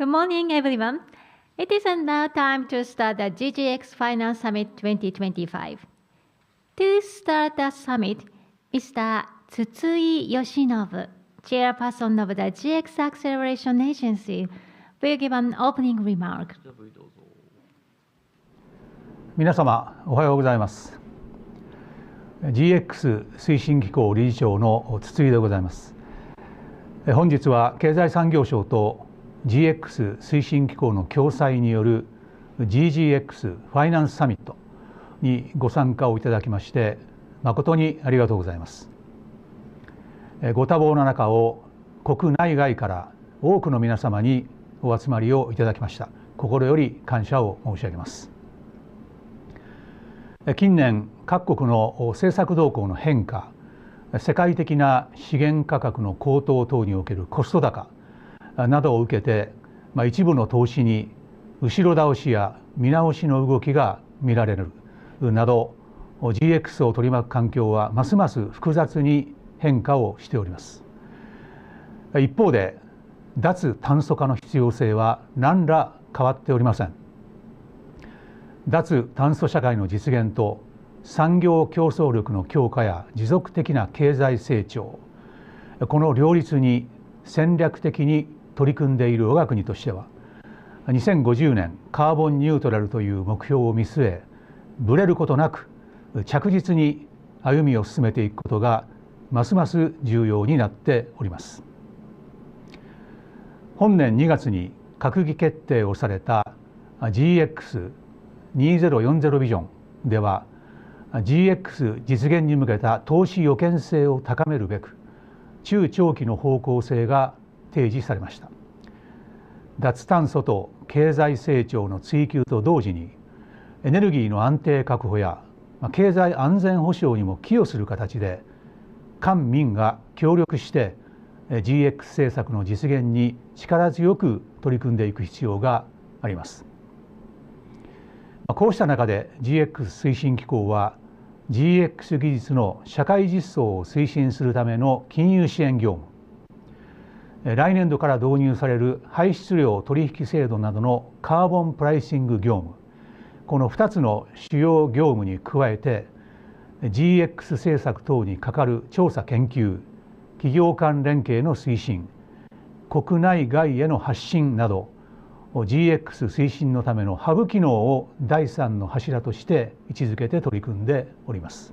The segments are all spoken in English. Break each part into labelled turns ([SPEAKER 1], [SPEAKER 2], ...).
[SPEAKER 1] Good morning, everyone. It is now time to start the GGX Finance Summit 2025. To start the summit, Mr. Tsutsui Yoshinobu, Chairperson of the GX Acceleration Agency, will give an opening remark.
[SPEAKER 2] 皆様、おはようございます。GX 推進機構理事長の筒井でございます。本日は経済産業省と GX 推進機構の共催による GGX ファイナンスサミットにご参加をいただきまして誠にありがとうございます。ご多忙な中を国内外から多くの皆様にお集まりをいただきました。心より感謝を申し上げます。近年各国の政策動向の変化、世界的な資源価格の高騰等におけるコスト高などを受けて、一部の投資に後ろ倒しや見直しの動きが見られるなど GX を取り巻く環境はますます複雑に変化をしております。一方で脱炭素化の必要性は何ら変わっておりません。脱炭素社会の実現と産業競争力の強化や持続的な経済成長、この両立に戦略的に取り組んでいる我が国としては、2050年カーボンニュートラルという目標を見据え、ぶれることなく着実に歩みを進めていくことがますます重要になっております。本年2月に閣議決定をされた GX2040 ビジョンでは、GX 実現に向けた投資予見性を高めるべく、中長期の方向性が提示されました。脱炭素と経済成長の追求と同時に、エネルギーの安定確保や経済安全保障にも寄与する形で、官民が協力して GX 政策の実現に力強く取り組んでいく必要があります。こうした中で GX 推進機構は GX 技術の社会実装を推進するための金融支援業務、来年度から導入される排出量取引制度などのカーボンプライシング業務、この2つの主要業務に加えて GX 政策等にかかる調査研究、企業間連携の推進、国内外への発信などGX 推進のためのハブ機能を第3の柱として位置づけて取り組んでおります。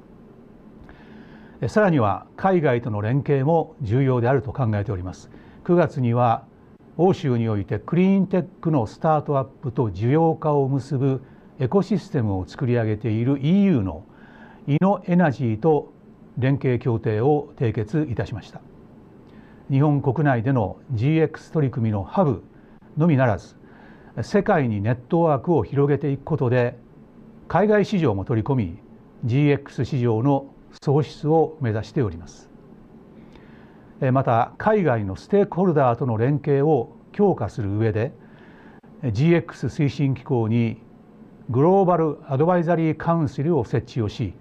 [SPEAKER 2] さらには海外との連携も重要であると考えております。9月には欧州においてクリーンテックのスタートアップと需要家を結ぶエコシステムを作り上げている EU のイノエナジーと連携協定を締結いたしました。日本国内での GX 取り組みのハブのみならず、世界にネットワークを広げていくことで海外市場も取り込み GX 市場の創出を目指しております。また海外のステークホルダーとの連携を強化する上で GX 推進機構にグローバルアドバイザリーカウンシルを設置をし、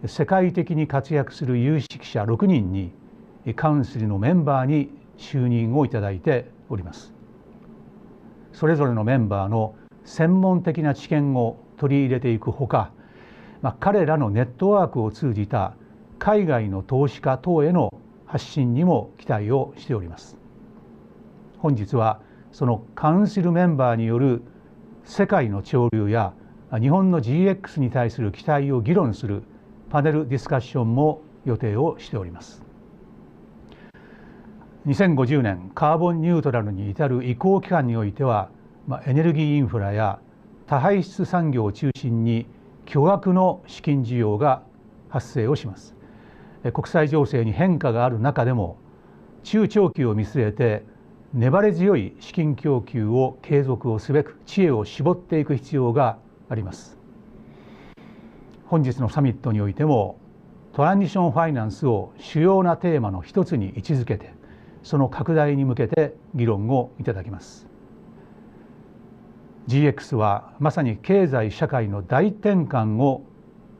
[SPEAKER 2] 世界的に活躍する有識者6人にカウンシルのメンバーに就任をいただいております。それぞれのメンバーの専門的な知見を取り入れていくほか、彼らのネットワークを通じた海外の投資家等への発信にも期待をしております。本日はそのカウンシルメンバーによる世界の潮流や日本の GX に対する期待を議論するパネルディスカッションも予定をしております。2050年カーボンニュートラルに至る移行期間においては、エネルギーインフラや多排出産業を中心に巨額の資金需要が発生をします。国際情勢に変化がある中でも中長期を見据えて粘り強い資金供給を継続をすべく知恵を絞っていく必要があります。本日のサミットにおいてもトランジションファイナンスを主要なテーマの一つに位置づけて、その拡大に向けて議論をいただきます。GX はまさに経済社会の大転換を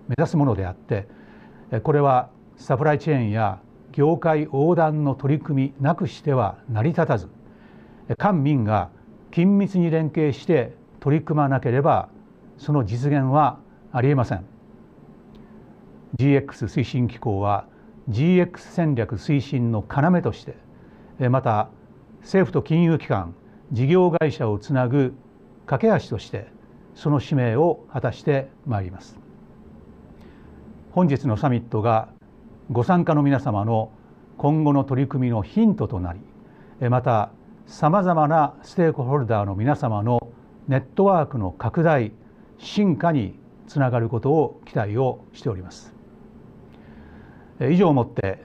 [SPEAKER 2] 目指すものであって、これはサプライチェーンや業界横断の取り組みなくしては成り立たず、官民が緊密に連携して取り組まなければその実現はありえません。 GX 推進機構は GX 戦略推進の要として、また政府と金融機関、事業会社をつなぐ架け橋としてその使命を果たしてまいります。本日のサミットがご参加の皆様の今後の取り組みのヒントとなり、またさまざまなステークホルダーの皆様のネットワークの拡大・進化につながることを期待をしております。以上をもって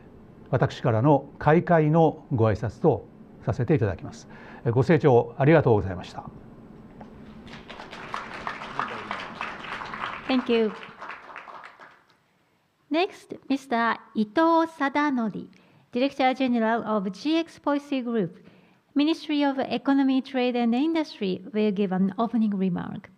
[SPEAKER 2] 私からの開会のご挨拶とさせていただきます。ご清聴ありがとうございました。
[SPEAKER 1] Thank you. Next, Mr. 伊藤貞則, Director General of GX Policy Group, Ministry of Economy, Trade and Industry, will give an opening remark.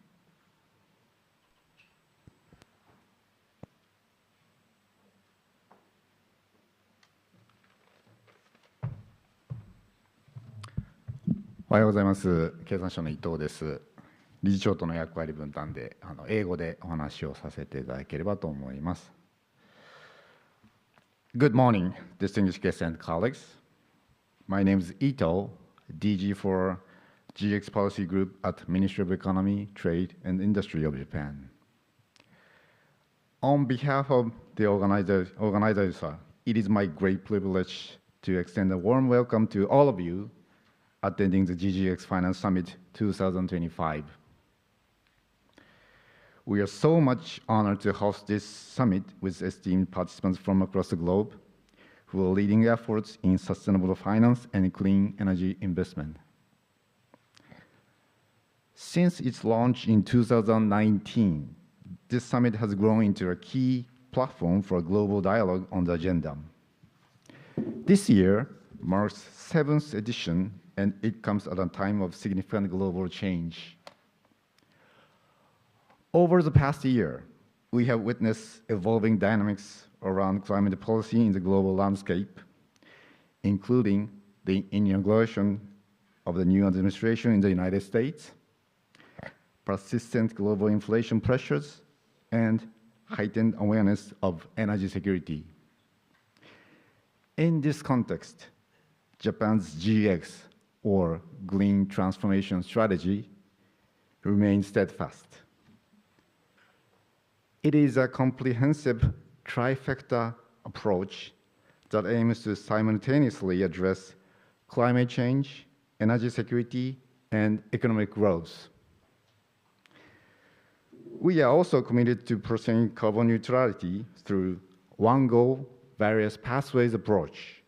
[SPEAKER 3] おはようございます。経産省の伊藤です。理事長との役割分担で英語でお話をさせていただければと思います。Good morning, distinguished guests and colleagues. My name is Ito, DG for GX Policy Group at Ministry of Economy, Trade and Industry of Japan. On behalf of the organizers, it is my great privilege to extend a warm welcome to all of you attending the GGX Finance Summit 2025. We are so much honored to host this summit with esteemed participants from across the globe who are leading efforts in sustainable finance and clean energy investment. Since its launch in 2019, this summit has grown into a key platform for global dialogue on the agenda. This year marks 7th edition, and it comes at a time of significant global change. Over the past year, we have witnessed evolving dynamics around climate policy in the global landscape, including the inauguration of the new administration in the United States, persistent global inflation pressures, and heightened awareness of energy security. In this context, Japan's GX, or Green Transformation Strategy, remains steadfast. It is a comprehensive trifecta approach that aims to simultaneously address climate change, energy security, and economic growth. We are also committed to pursuing carbon neutrality through one goal, various pathways approach,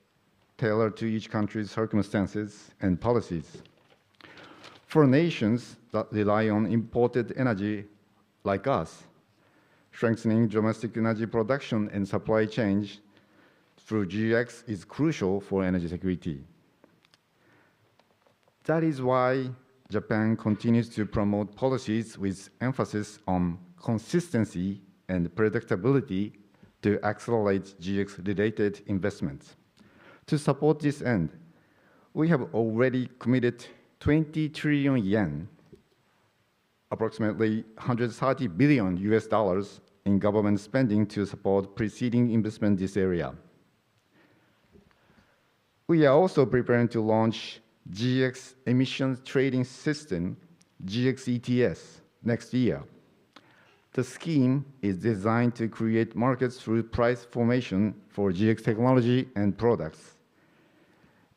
[SPEAKER 3] tailored to each country's circumstances and policies. For nations that rely on imported energy like us, strengthening domestic energy production and supply chains through GX is crucial for energy security. That is why Japan continues to promote policies with emphasis on consistency and predictability to accelerate GX-related investments. To support this end, we have already committed 20 trillion yen, approximately $130 billion in government spending to support preceding investment in this area. We are also preparing to launch GX emissions trading system, GX ETS, next year. The scheme is designed to create markets through price formation for GX technology and products,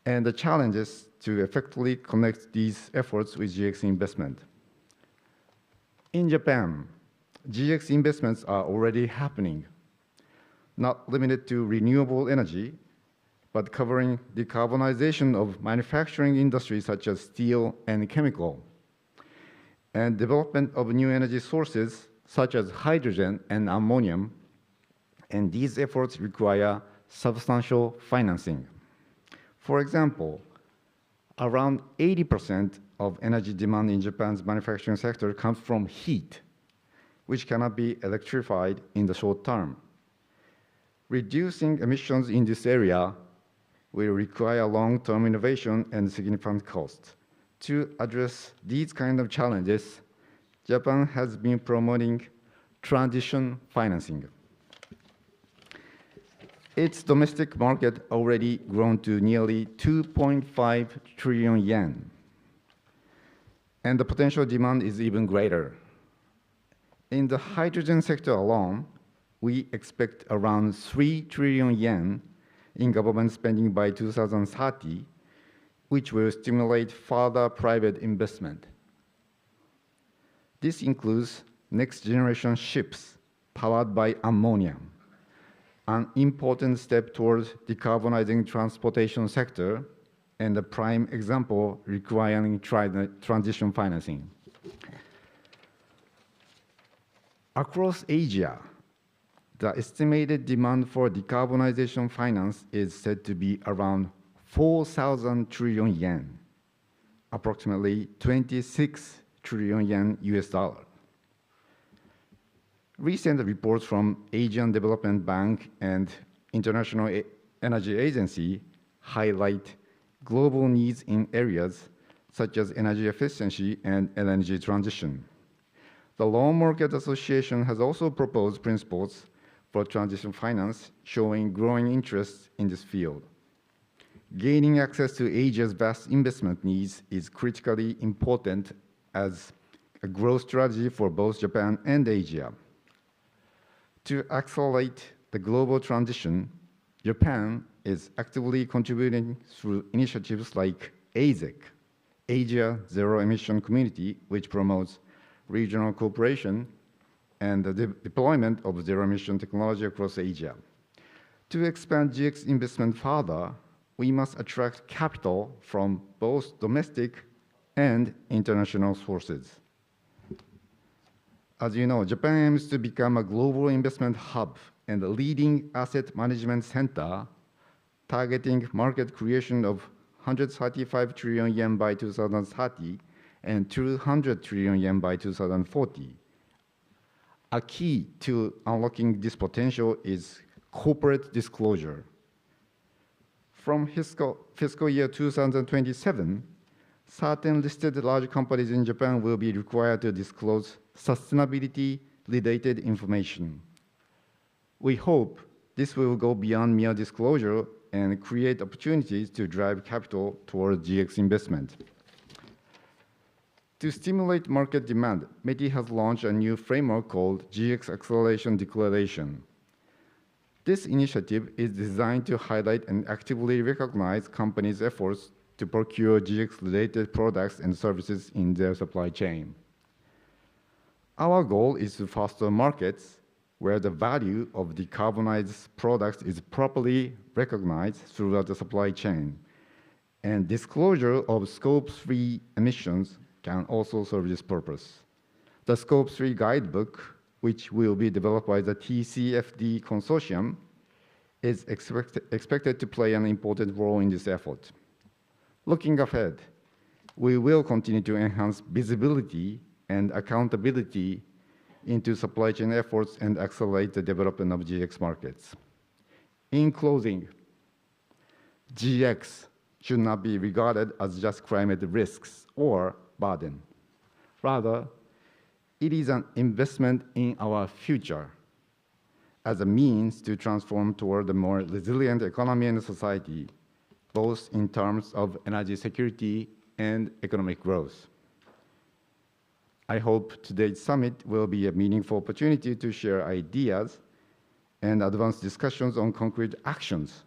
[SPEAKER 3] and the challenge is to effectively connect these efforts with GX investment. In Japan, GX investments are already happening, not limited to renewable energy, but covering decarbonization of manufacturing industries such as steel and chemical, and development of new energy sources such as hydrogen and ammonium, and these efforts require substantial financing. For example, around 80% of energy demand in Japan's manufacturing sector comes from heat, which cannot be electrified in the short term. Reducing emissions in this area will require long-term innovation and significant costs. To address these kind of challenges, Japan has been promoting transition financing. Its domestic market already grown to nearly 2.5 trillion yen, and the potential demand is even greater. In the hydrogen sector alone, we expect around 3 trillion yen in government spending by 2030, which will stimulate further private investment. This includes next-generation ships powered by ammonia, an important step towards decarbonizing transportation sector and a prime example requiring transition financing. Across Asia, the estimated demand for decarbonization finance is said to be around 4,000 trillion yen, approximately 26 trillion yen US dollar. Recent reports from Asian Development Bank and International Energy Agency highlight global needs in areas such as energy efficiency and energy transition. The Loan Market Association has also proposed principles for transition finance, showing growing interest in this field. Gaining access to Asia's vast investment needs is critically important as a growth strategy for both Japan and Asia. To accelerate the global transition, Japan is actively contributing through initiatives like AZEC, Asia Zero Emission Community, which promotes regional cooperation and the deployment of zero-emission technology across Asia. To expand GX investment further, we must attract capital from both domestic and international sources. As you know, Japan aims to become a global investment hub and a leading asset management center, targeting market creation of 135 trillion yen by 2030 and 200 trillion yen by 2040. A key to unlocking this potential is corporate disclosure. From fiscal year 2027, certain listed large companies in Japan will be required to disclose sustainability-related information. We hope this will go beyond mere disclosure and create opportunities to drive capital towards GX investment. To stimulate market demand, METI has launched a new framework called GX Acceleration Declaration. This initiative is designed to highlight and actively recognize companies' efforts to procure GX-related products and services in their supply chain. Our goal is to foster markets where the value of decarbonized products is properly recognized throughout the supply chain, and disclosure of Scope 3 emissions can also serve this purpose. The Scope 3 guidebook, which will be developed by the TCFD consortium, is expected to play an important role in this effort. Looking ahead, we will continue to enhance visibility and accountability into supply chain efforts and accelerate the development of GX markets. In closing, GX should not be regarded as just climate risks or burden. Rather, it is an investment in our future as a means to transform toward a more resilient economy and society, both in terms of energy security and economic growth. I hope today's summit will be a meaningful opportunity to share ideas and advance discussions on concrete actions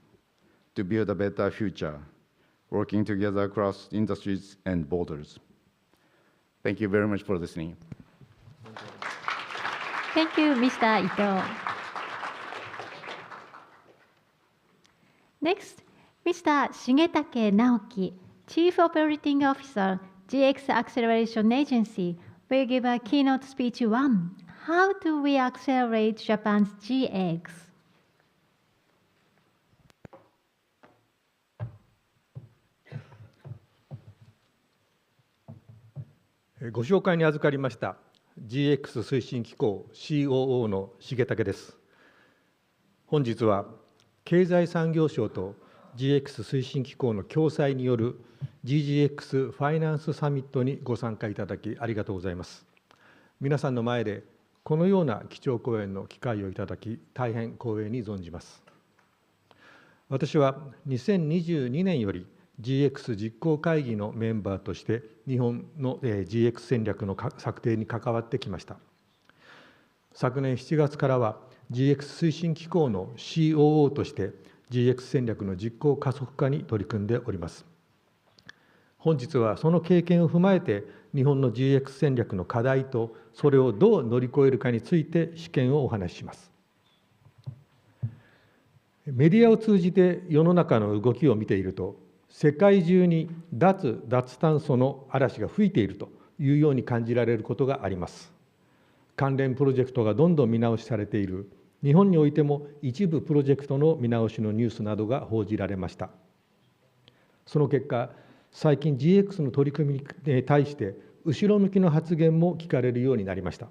[SPEAKER 3] to build a better future, working together across industries and borders. Thank you very much for listening.
[SPEAKER 1] Thank you, Mr. Ito. Next, Mr. Shigetake Naoki, Chief Operating Officer, GX Acceleration Agency, will give a keynote speech 1. How do we accelerate Japan's GX?
[SPEAKER 4] ご紹介に預かりました GX 推進機構 COO の重武です。本日は経済産業省と GX 推進機構の共催による GGX ファイナンスサミットにご参加いただきありがとうございます。皆さんの前でこのような基調講演の機会をいただき、大変光栄に存じます。私は2022年より GX 実行会議のメンバーとして日本の GX 戦略の策定に関わってきました。昨年7月からは GX 推進機構の COO として GX 戦略の実行加速化に取り組んでおります。本日はその経験を踏まえて、日本の GX 戦略の課題とそれをどう乗り越えるかについて試験をお話しします。メディアを通じて世の中の動きを見ていると、世界中に脱炭素の嵐が吹いているというように感じられることがあります。関連プロジェクトがどんどん見直しされている、日本においても一部プロジェクトの見直しのニュースなどが報じられました。その結果、最近 GX の取り組みに対して後ろ向きの発言も聞かれるようになりました。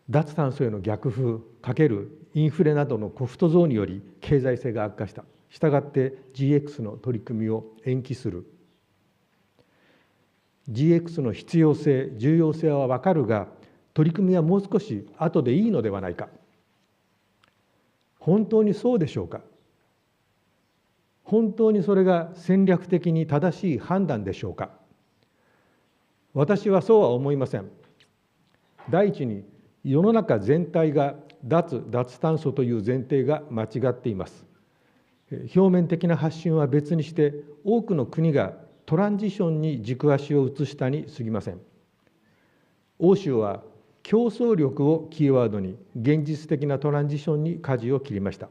[SPEAKER 4] 脱炭素への逆風×インフレなどのコスト増により経済性が悪化した。したがって GX の取り組みを延期する。GX の必要性、重要性は分かるが、取り組みはもう少し後でいいのではないか。本当にそうでしょうか。本当にそれが戦略的に正しい判断でしょうか。私はそうは思いません。第一に、世の中全体が脱炭素という前提が間違っています。表面的な発信は別にして、多くの国がトランジションに軸足を移したに過ぎません。欧州は競争力をキーワードに現実的なトランジションに舵を切りました。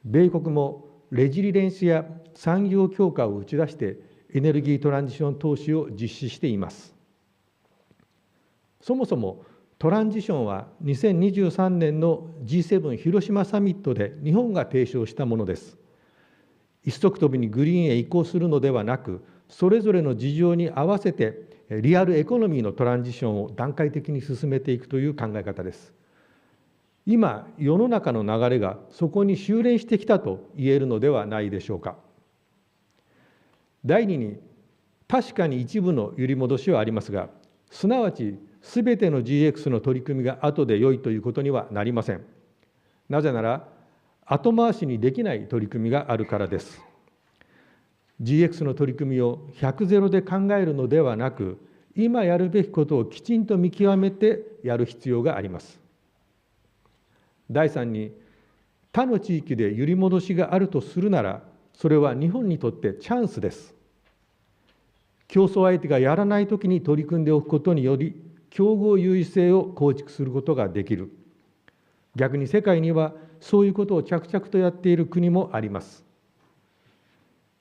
[SPEAKER 4] 米国もレジリレンスや産業強化を打ち出してエネルギートランジション投資を実施しています。そもそもトランジションは2023年の G7 広島サミットで日本が提唱したものです。一足飛びにグリーンへ移行するのではなく、それぞれの事情に合わせてリアルエコノミーのトランジションを段階的に進めていくという考え方です。今、世の中の流れがそこに修練してきたと言えるのではないでしょうか。第二に、確かに一部の揺り戻しはありますが、すなわちすべての GX の取り組みが後で良いということにはなりません。なぜなら、後回しにできない取り組みがあるからです。GX の取り組みを100ゼロで考えるのではなく、今やるべきことをきちんと見極めてやる必要があります。第三に、他の地域で揺り戻しがあるとするなら、それは日本にとってチャンスです。競争相手がやらないときに取り組んでおくことにより、競合優位性を構築することができる。逆に世界にはそういうことを着々とやっている国もあります。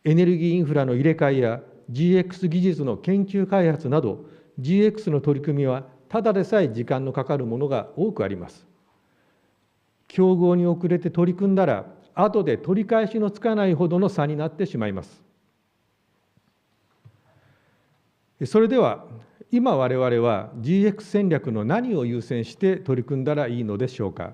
[SPEAKER 4] エネルギーインフラの入れ替えや GX 技術の研究開発など GX の取り組みはただでさえ時間のかかるものが多くあります。競合に遅れて取り組んだら後で取り返しのつかないほどの差になってしまいます。それでは今我々は GX 戦略の何を優先して取り組んだらいいのでしょうか。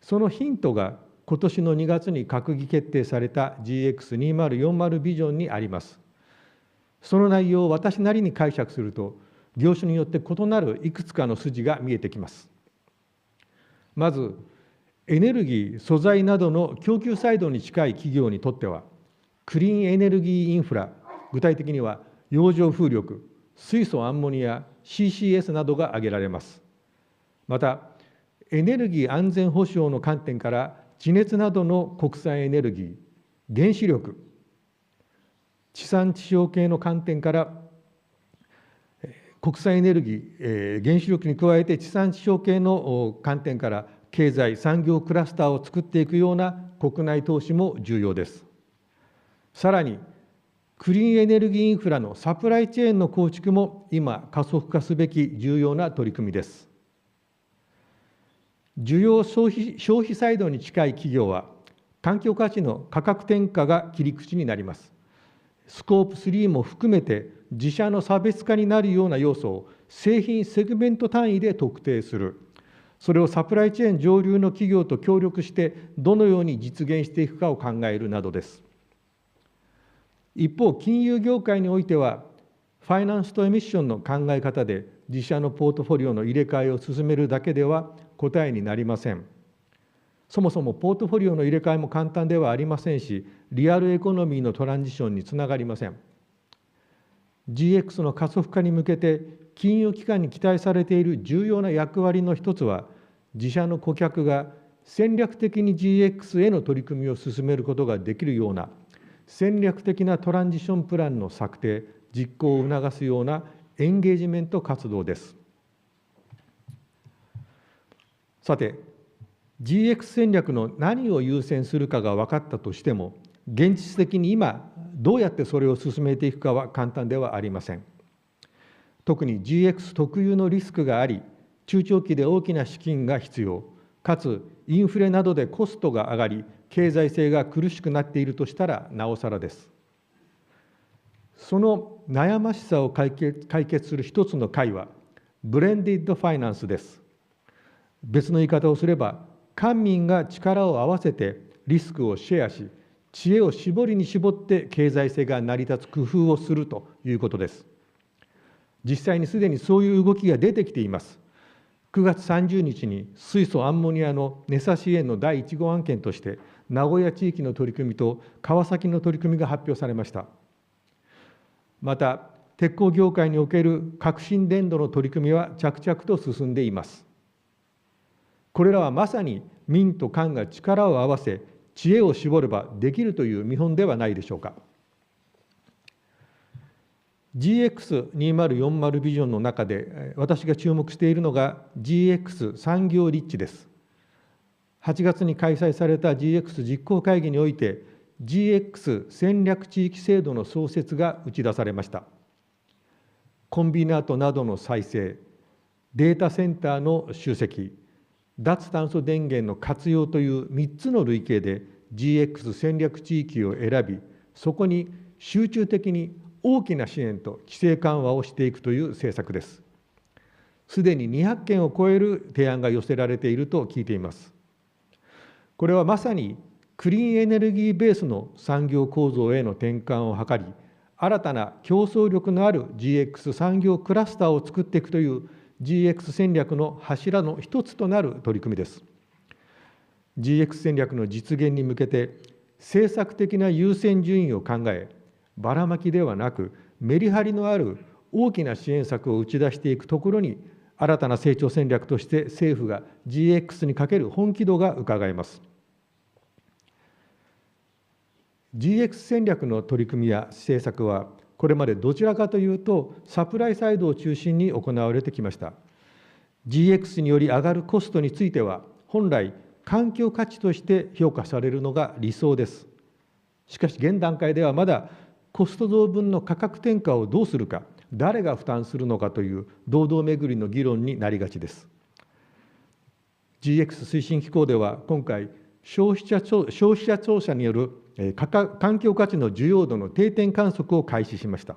[SPEAKER 4] そのヒントが今年の2月に閣議決定された GX2040 ビジョンにあります。その内容を私なりに解釈すると、業種によって異なるいくつかの筋が見えてきます。まず、エネルギー、素材などの供給サイドに近い企業にとっては、クリーンエネルギーインフラ、具体的には洋上風力、水素アンモニア、CCS などが挙げられます。また、エネルギー安全保障の観点から地熱などの国際エネルギー、原子力、地産地消系の観点から国際エネルギー、原子力に加えて地産地消系の観点から経済産業クラスターを作っていくような国内投資も重要です。さらにクリーンエネルギーインフラのサプライチェーンの構築も今加速化すべき重要な取り組みです。需要消費サイドに近い企業は環境価値の価格転嫁が切り口になります。スコープ3も含めて自社の差別化になるような要素を製品セグメント単位で特定する。それをサプライチェーン上流の企業と協力してどのように実現していくかを考えるなどです。一方、金融業界においては、ファイナンスとエミッションの考え方で自社のポートフォリオの入れ替えを進めるだけでは答えになりません。そもそもポートフォリオの入れ替えも簡単ではありませんし、リアルエコノミーのトランジションにつながりません。GX の加速化に向けて金融機関に期待されている重要な役割の一つは、自社の顧客が戦略的に GX への取り組みを進めることができるような戦略的なトランジションプランの策定、実行を促すようなエンゲージメント活動です。さて、GX 戦略の何を優先するかが分かったとしても、現実的に今どうやってそれを進めていくかは簡単ではありません。特に GX 特有のリスクがあり、中長期で大きな資金が必要、かつインフレなどでコストが上がり、経済性が苦しくなっているとしたらなおさらです。その悩ましさを解決する一つの解は、ブレンディッドファイナンスです。別の言い方をすれば、官民が力を合わせてリスクをシェアし、知恵を絞りに絞って経済性が成り立つ工夫をするということです。実際にすでにそういう動きが出てきています。9月30日に水素アンモニアの値差し支援の第1号案件として、名古屋地域の取り組みと川崎の取り組みが発表されました。また、鉄鋼業界における革新電動の取り組みは着々と進んでいます。これらはまさに民と官が力を合わせ、知恵を絞ればできるという見本ではないでしょうか。GX2040 ビジョンの中で私が注目しているのが GX 産業立地です。8月に開催された GX 実行会議において GX 戦略地域制度の創設が打ち出されました。コンビナートなどの再生、データセンターの集積、脱炭素電源の活用という3つの類型で GX 戦略地域を選び、そこに集中的に大きな支援と規制緩和をしていくという政策です。すでに200件を超える提案が寄せられていると聞いています。これはまさにクリーンエネルギーベースの産業構造への転換を図り、新たな競争力のある GX 産業クラスターを作っていくという GX 戦略の柱の一つとなる取り組みです。GX 戦略の実現に向けて政策的な優先順位を考え、ばらまきではなくメリハリのある大きな支援策を打ち出していくところに、新たな成長戦略として政府が GX にかける本気度がうかがえます。GX 戦略の取り組みや政策は、これまでどちらかというとサプライサイドを中心に行われてきました。GX により上がるコストについては、本来環境価値として評価されるのが理想です。しかし現段階ではまだコスト増分の価格転嫁をどうするか、誰が負担するのかという堂々巡りの議論になりがちです。GX 推進機構では今回、消費者調査による環境価値の需要度の定点観測を開始しました。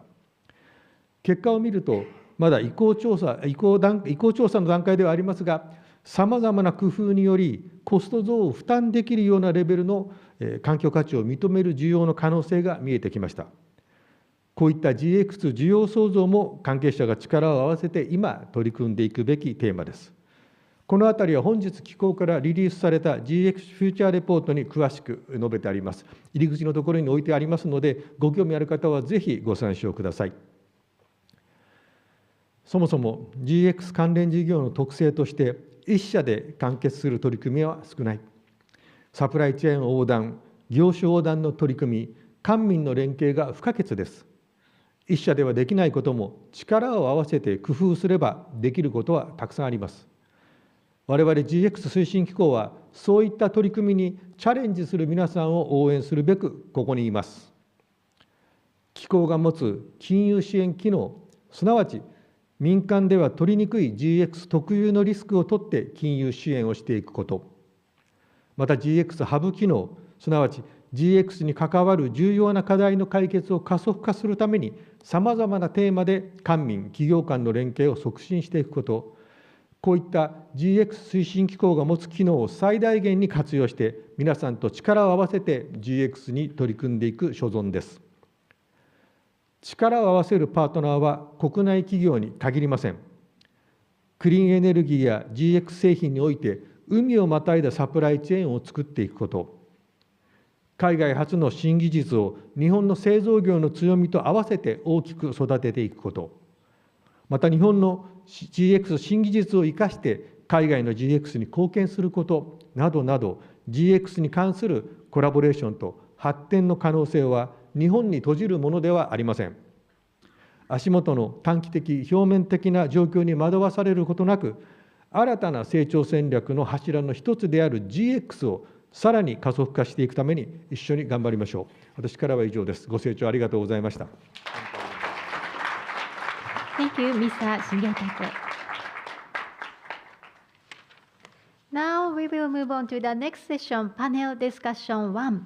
[SPEAKER 4] 結果を見ると、まだ移行調査の段階ではありますが、さまざまな工夫によりコスト増を負担できるようなレベルの環境価値を認める需要の可能性が見えてきました。こういった GX 需要創造も関係者が力を合わせて今取り組んでいくべきテーマです。このあたりは本日機構からリリースされた GX フューチャーレポートに詳しく述べてあります。入り口のところに置いてありますので、ご興味ある方はぜひご参照ください。そもそも GX 関連事業の特性として、一社で完結する取り組みは少ない。サプライチェーン横断、業種横断の取り組み、官民の連携が不可欠です。一社ではできないことも力を合わせて工夫すればできることはたくさんあります。我々 GX 推進機構はそういった取り組みにチャレンジする皆さんを応援するべくここにいます。機構が持つ金融支援機能、すなわち民間では取りにくい GX 特有のリスクを取って金融支援をしていくこと、また GX ハブ機能、すなわち GX に関わる重要な課題の解決を加速化するために、さまざまなテーマで官民、企業間の連携を促進していくこと、こういった GX 推進機構が持つ機能を最大限に活用して、皆さんと力を合わせて GX に取り組んでいく所存です。力を合わせるパートナーは国内企業に限りません。クリーンエネルギーや GX 製品において、海をまたいだサプライチェーンを作っていくこと、海外発の新技術を日本の製造業の強みと合わせて大きく育てていくこと、また日本の GX 新技術を生かして海外の GX に貢献することなどなど、 GX に関するコラボレーションと発展の可能性は日本に閉じるものではありません。足元の短期的表面的な状況に惑わされることなく、新たな成長戦略の柱の一つである GX をさらに加速化していくために一緒に頑張りましょう。私からは以上です。ご清聴ありがとうございました。
[SPEAKER 1] Thank you, Mr. Shigetake. Now we will move on to the next session, panel discussion 1.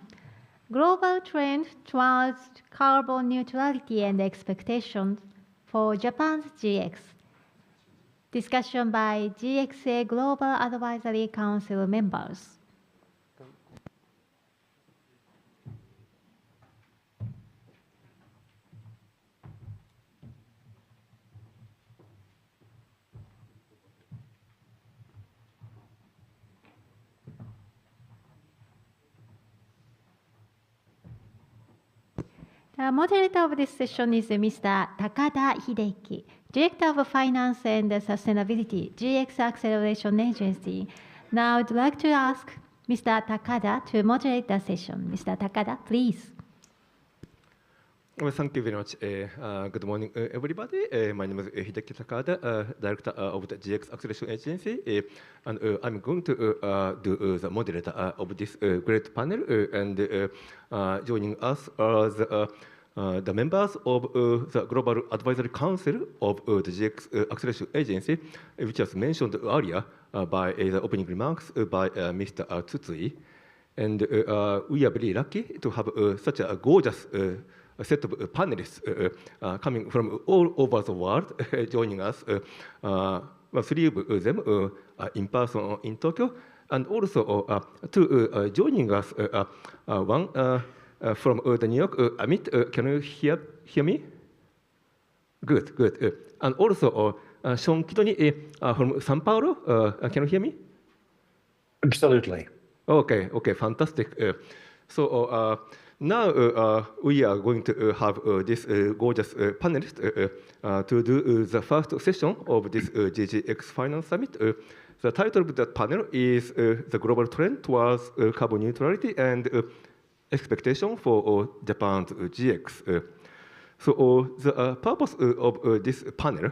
[SPEAKER 1] Global trend towards carbon neutrality and expectations for Japan's GX. Discussion by GXA Global Advisory Council members. The moderator of this session is Mr. Takada Hideki, Director of Finance and Sustainability, GX Acceleration Agency. Now I'd like to ask Mr. Takada to moderate the session. Mr. Takada, please.
[SPEAKER 5] Well, thank you very much. Good morning, everybody. My name is Hideki Takada, Director of the GX Acceleration Agency, and I'm going to do the moderator of this great panel, and joining us are the members of the Global Advisory Council of the GX Acceleration Agency, which was mentioned earlier by the opening remarks by Mr. Tsutsui. And we are very lucky to have such a gorgeous a set of panelists coming from all over the world joining us. Three of them in person in Tokyo, and also two joining us. One from the New York. Amit, can you hear me? Good, good. And also Sean Kidoni from São Paulo. Can you hear me?
[SPEAKER 6] Absolutely.
[SPEAKER 5] Okay, okay, fantastic. So now we are going to have this gorgeous panelist to do the first session of this GGX Finance Summit. The title of that panel is The Global Trend Towards Carbon Neutrality and Expectation for Japan's GX. So the purpose of this panel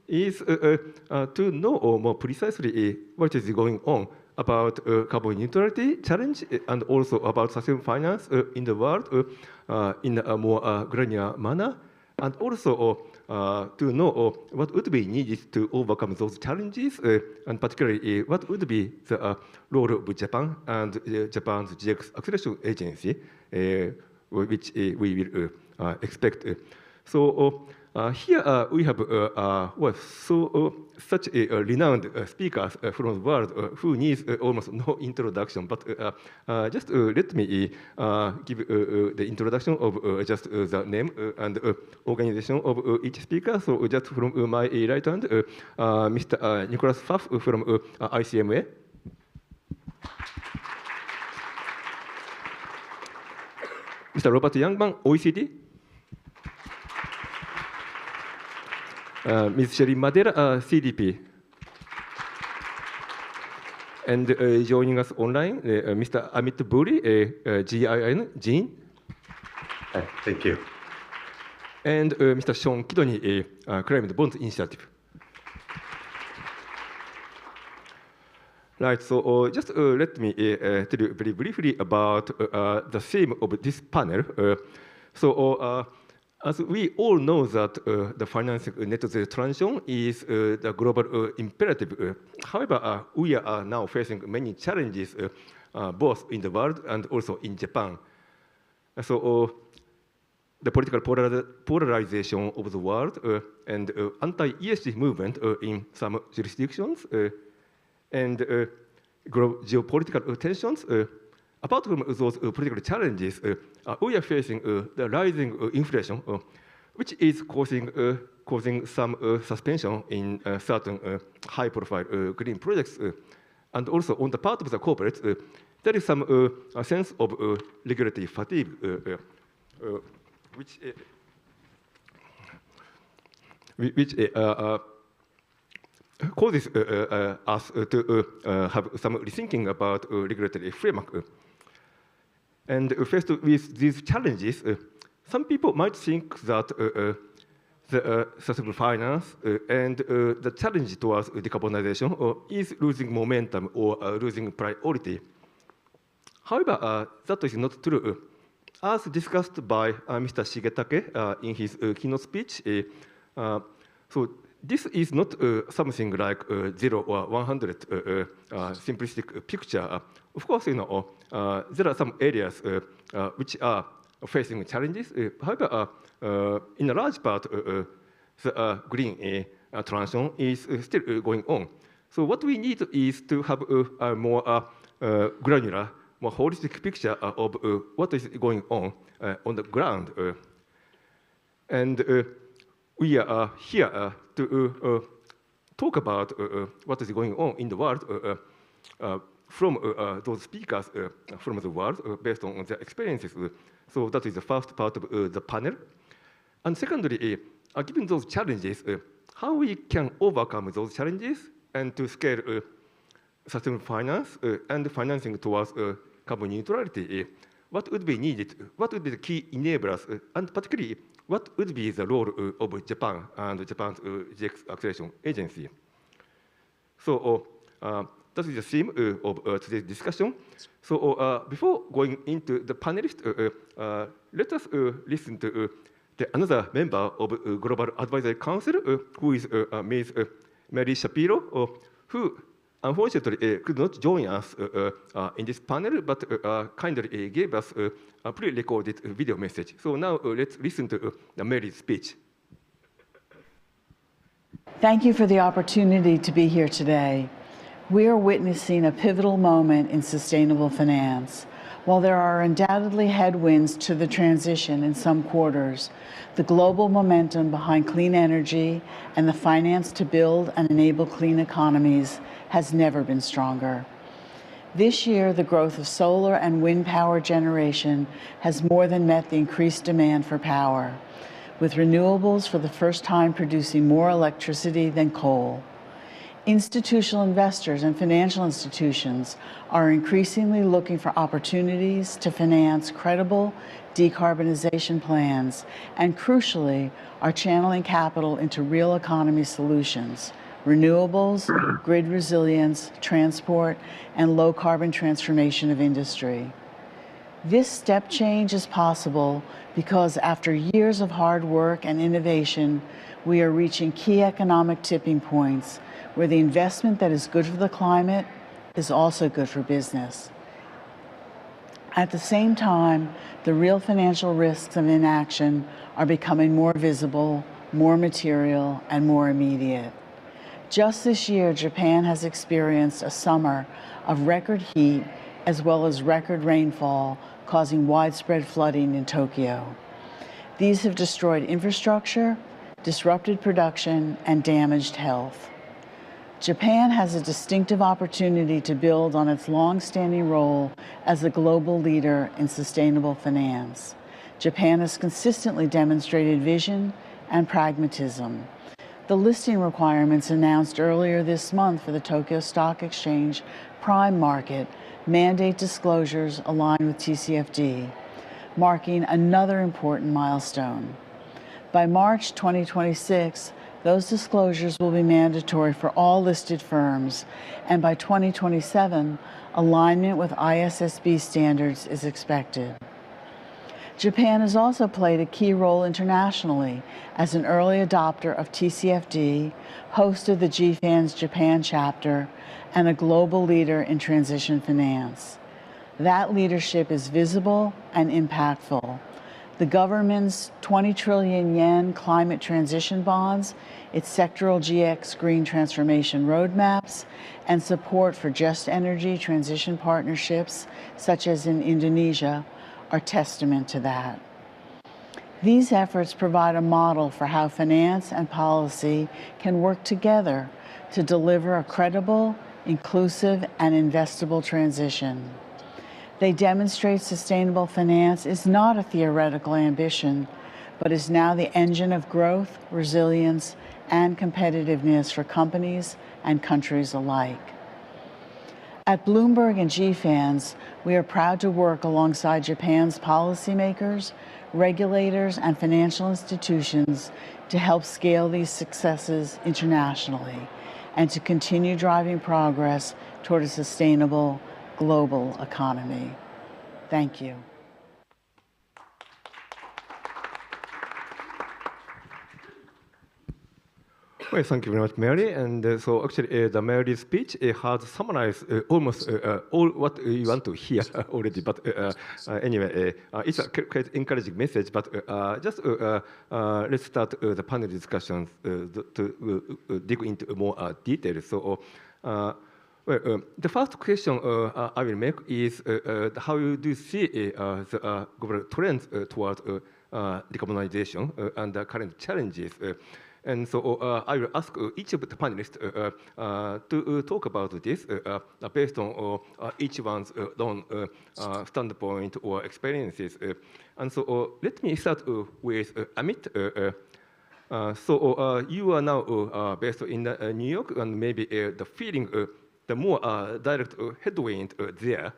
[SPEAKER 5] is to know more precisely what is going on about carbon neutrality challenge and also about sustainable finance in the world in a more granular manner, and also to know what would be needed to overcome those challenges, and particularly what would be the role of Japan and Japan's GX Acceleration Agency, which we will expect. So here we have such a renowned speakers from the world who needs almost no introduction, but just let me give the introduction of just the name and organization of each speaker. So just from my right hand, Mr. Nicholas Pfaff from ICMA. Mr. Robert Youngman, OECD. Ms. Sherry Madera, CDP. And joining us online, Mr. Amit Buri, GIN, Gene.
[SPEAKER 6] Thank you.
[SPEAKER 5] And Mr. Sean Kidoni, Climate Bonds Initiative. Right, so just let me tell you very briefly about the theme of this panel. As we all know that the financing net zero transition is the global imperative. However, we are now facing many challenges, both in the world and also in Japan. So the political polarization of the world and anti-ESG movement in some jurisdictions and geopolitical tensions. Apart from those political challenges, we are facing the rising inflation, which is causing some suspension in certain high-profile green projects. And also on the part of the corporates, there is some sense of regulatory fatigue, which causes us to have some rethinking about regulatory framework. And faced with these challenges, some people might think that the sustainable finance and the challenge towards decarbonization is losing momentum or losing priority. However, that is not true. As discussed by Mr. Shigetake in his keynote speech, so this is not something like 0 or 100 simplistic picture. Of course, there are some areas which are facing challenges. However, in a large part, the green transition is still going on. So what we need is to have a more granular, more holistic picture of what is going on the ground. And we are here to talk about what is going on in the world from those speakers from the world based on their experiences. So that is the first part of the panel. And secondly, given those challenges, how we can overcome those challenges and to scale sustainable finance and financing towards carbon neutrality, what would be needed? What would be the key enablers? And particularly, what would be the role of Japan and Japan's GX Acceleration Agency? So that is the theme of today's discussion. So before going into the panelists, let us listen to another member of Global Advisory Council, who is Ms. Mary Shapiro, who unfortunately could not join us in this panel, but kindly gave us a pre-recorded video message. So now let's listen to Mary's speech.
[SPEAKER 7] Thank you for the opportunity to be here today. We are witnessing a pivotal moment in sustainable finance. While there are undoubtedly headwinds to the transition in some quarters, the global momentum behind clean energy and the finance to build and enable clean economies has never been stronger. This year, the growth of solar and wind power generation has more than met the increased demand for power, with renewables for the first time producing more electricity than coal. Institutional investors and financial institutions are increasingly looking for opportunities to finance credible decarbonization plans and, crucially, are channeling capital into real economy solutions, renewables, grid resilience, transport, and low-carbon transformation of industry. This step change is possible because after years of hard work and innovation, we are reaching key economic tipping points where the investment that is good for the climate is also good for business. At the same time, the real financial risks of inaction are becoming more visible, more material, and more immediate. Just this year, Japan has experienced a summer of record heat as well as record rainfall, causing widespread flooding in Tokyo. These have destroyed infrastructure, disrupted production, and damaged health. Japan has a distinctive opportunity to build on its long-standing role as a global leader in sustainable finance. Japan has consistently demonstrated vision and pragmatism. The listing requirements announced earlier this month for the Tokyo Stock Exchange Prime Market mandate disclosures aligned with TCFD, marking another important milestone. By March 2026, those disclosures will be mandatory for all listed firms, and by 2027, alignment with ISSB standards is expected. Japan has also played a key role internationally as an early adopter of TCFD, hosted the GFAN's Japan chapter, and a global leader in transition finance. That leadership is visible and impactful. the government's 20 trillion yen climate transition bonds, its sectoral GX green transformation roadmaps, and support for just energy transition partnerships, such as in Indonesia, are testament to that. These efforts provide a model for how finance and policy can work together to deliver a credible, inclusive, and investable transition. They demonstrate sustainable finance is not a theoretical ambition, but is now the engine of growth, resilience, and competitiveness for companies and countries alike. At Bloomberg and GFANZ, we are proud to work alongside Japan's policymakers, regulators, and financial institutions to help scale these successes internationally and to continue driving progress toward a sustainable global economy. Thank you.
[SPEAKER 5] Well, thank you very much, Mary. And so actually, the Mary's speech has summarized almost all what you want to hear already. But anyway, it's a quite encouraging message. But just let's start the panel discussions to dig into more details. So, well, the first question I will make is how do you see the global trends towards decarbonization and the current challenges? And so I will ask each of the panelists to talk about this based on each one's own standpoint or experiences. And so let me start with Amit. So you are now based in New York, and maybe the feeling the more direct headwind there.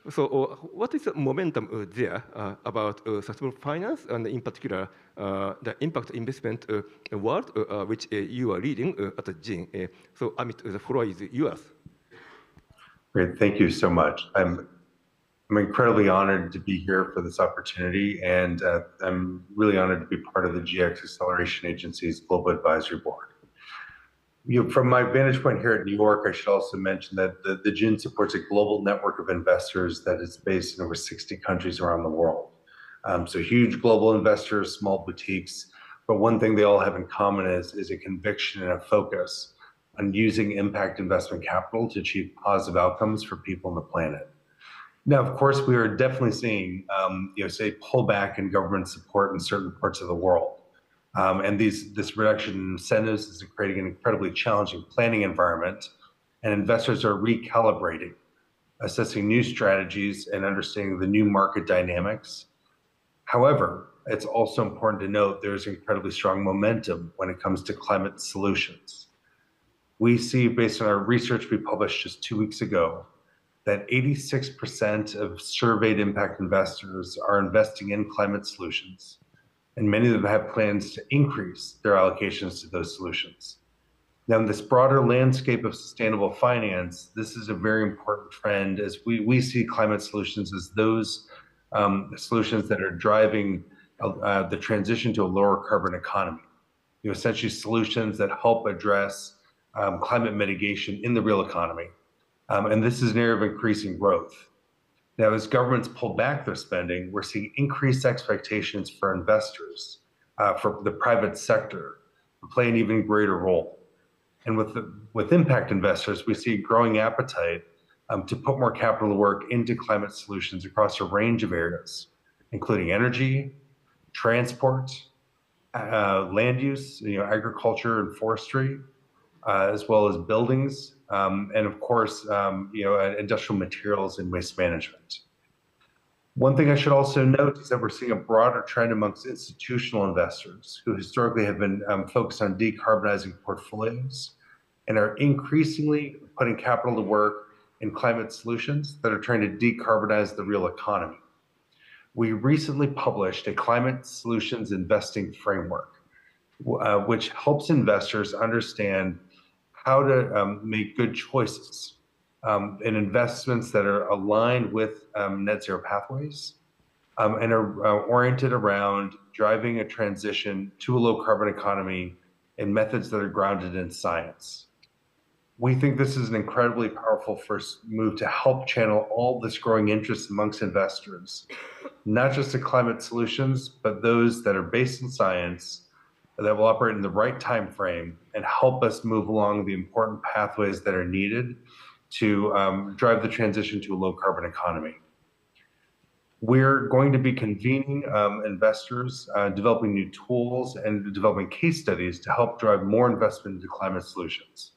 [SPEAKER 5] So what is the momentum there about sustainable finance, and in particular the impact investment world, which you are leading at the GIN? So Amit, the floor is yours.
[SPEAKER 6] Great, thank you so much. I'm incredibly honored to be here for this opportunity, and I'm really honored to be part of the GX Acceleration Agency's Global Advisory Board. From my vantage point here at New York, I should also mention that the GIN supports a global network of investors that is based in over 60 countries around the world. So huge global investors, small boutiques, but one thing they all have in common is a conviction and a focus on using impact investment capital to achieve positive outcomes for people on the planet. Now, of course, we are definitely seeing, say, pullback in government support in certain parts of the world. And this reduction in incentives is creating an incredibly challenging planning environment, and investors are recalibrating, assessing new strategies and understanding the new market dynamics. However, it's also important to note there's incredibly strong momentum when it comes to climate solutions. We see, based on our research we published just 2 weeks ago, that 86% of surveyed impact investors are investing in climate solutions, and many of them have plans to increase their allocations to those solutions. Now, in this broader landscape of sustainable finance, this is a very important trend, as we see climate solutions as those solutions that are driving the transition to a lower carbon economy. Essentially solutions that help address climate mitigation in the real economy. And this is an area of increasing growth. Now, as governments pull back their spending, we're seeing increased expectations for investors, for the private sector, to play an even greater role. And with impact investors, we see a growing appetite to put more capital to work into climate solutions across a range of areas, including energy, transport, land use, agriculture and forestry, as well as buildings, and of course, industrial materials and waste management. One thing I should also note is that we're seeing a broader trend amongst institutional investors who historically have been focused on decarbonizing portfolios and are increasingly putting capital to work in climate solutions that are trying to decarbonize the real economy. We recently published a climate solutions investing framework, which helps investors understand how to make good choices in investments that are aligned with net zero pathways and are oriented around driving a transition to a low carbon economy in methods that are grounded in science. We think this is an incredibly powerful first move to help channel all this growing interest amongst investors, not just to climate solutions, but those that are based in science, that will operate in the right time frame and help us move along the important pathways that are needed to drive the transition to a low carbon economy. We're going to be convening investors, developing new tools, and developing case studies to help drive more investment into climate solutions.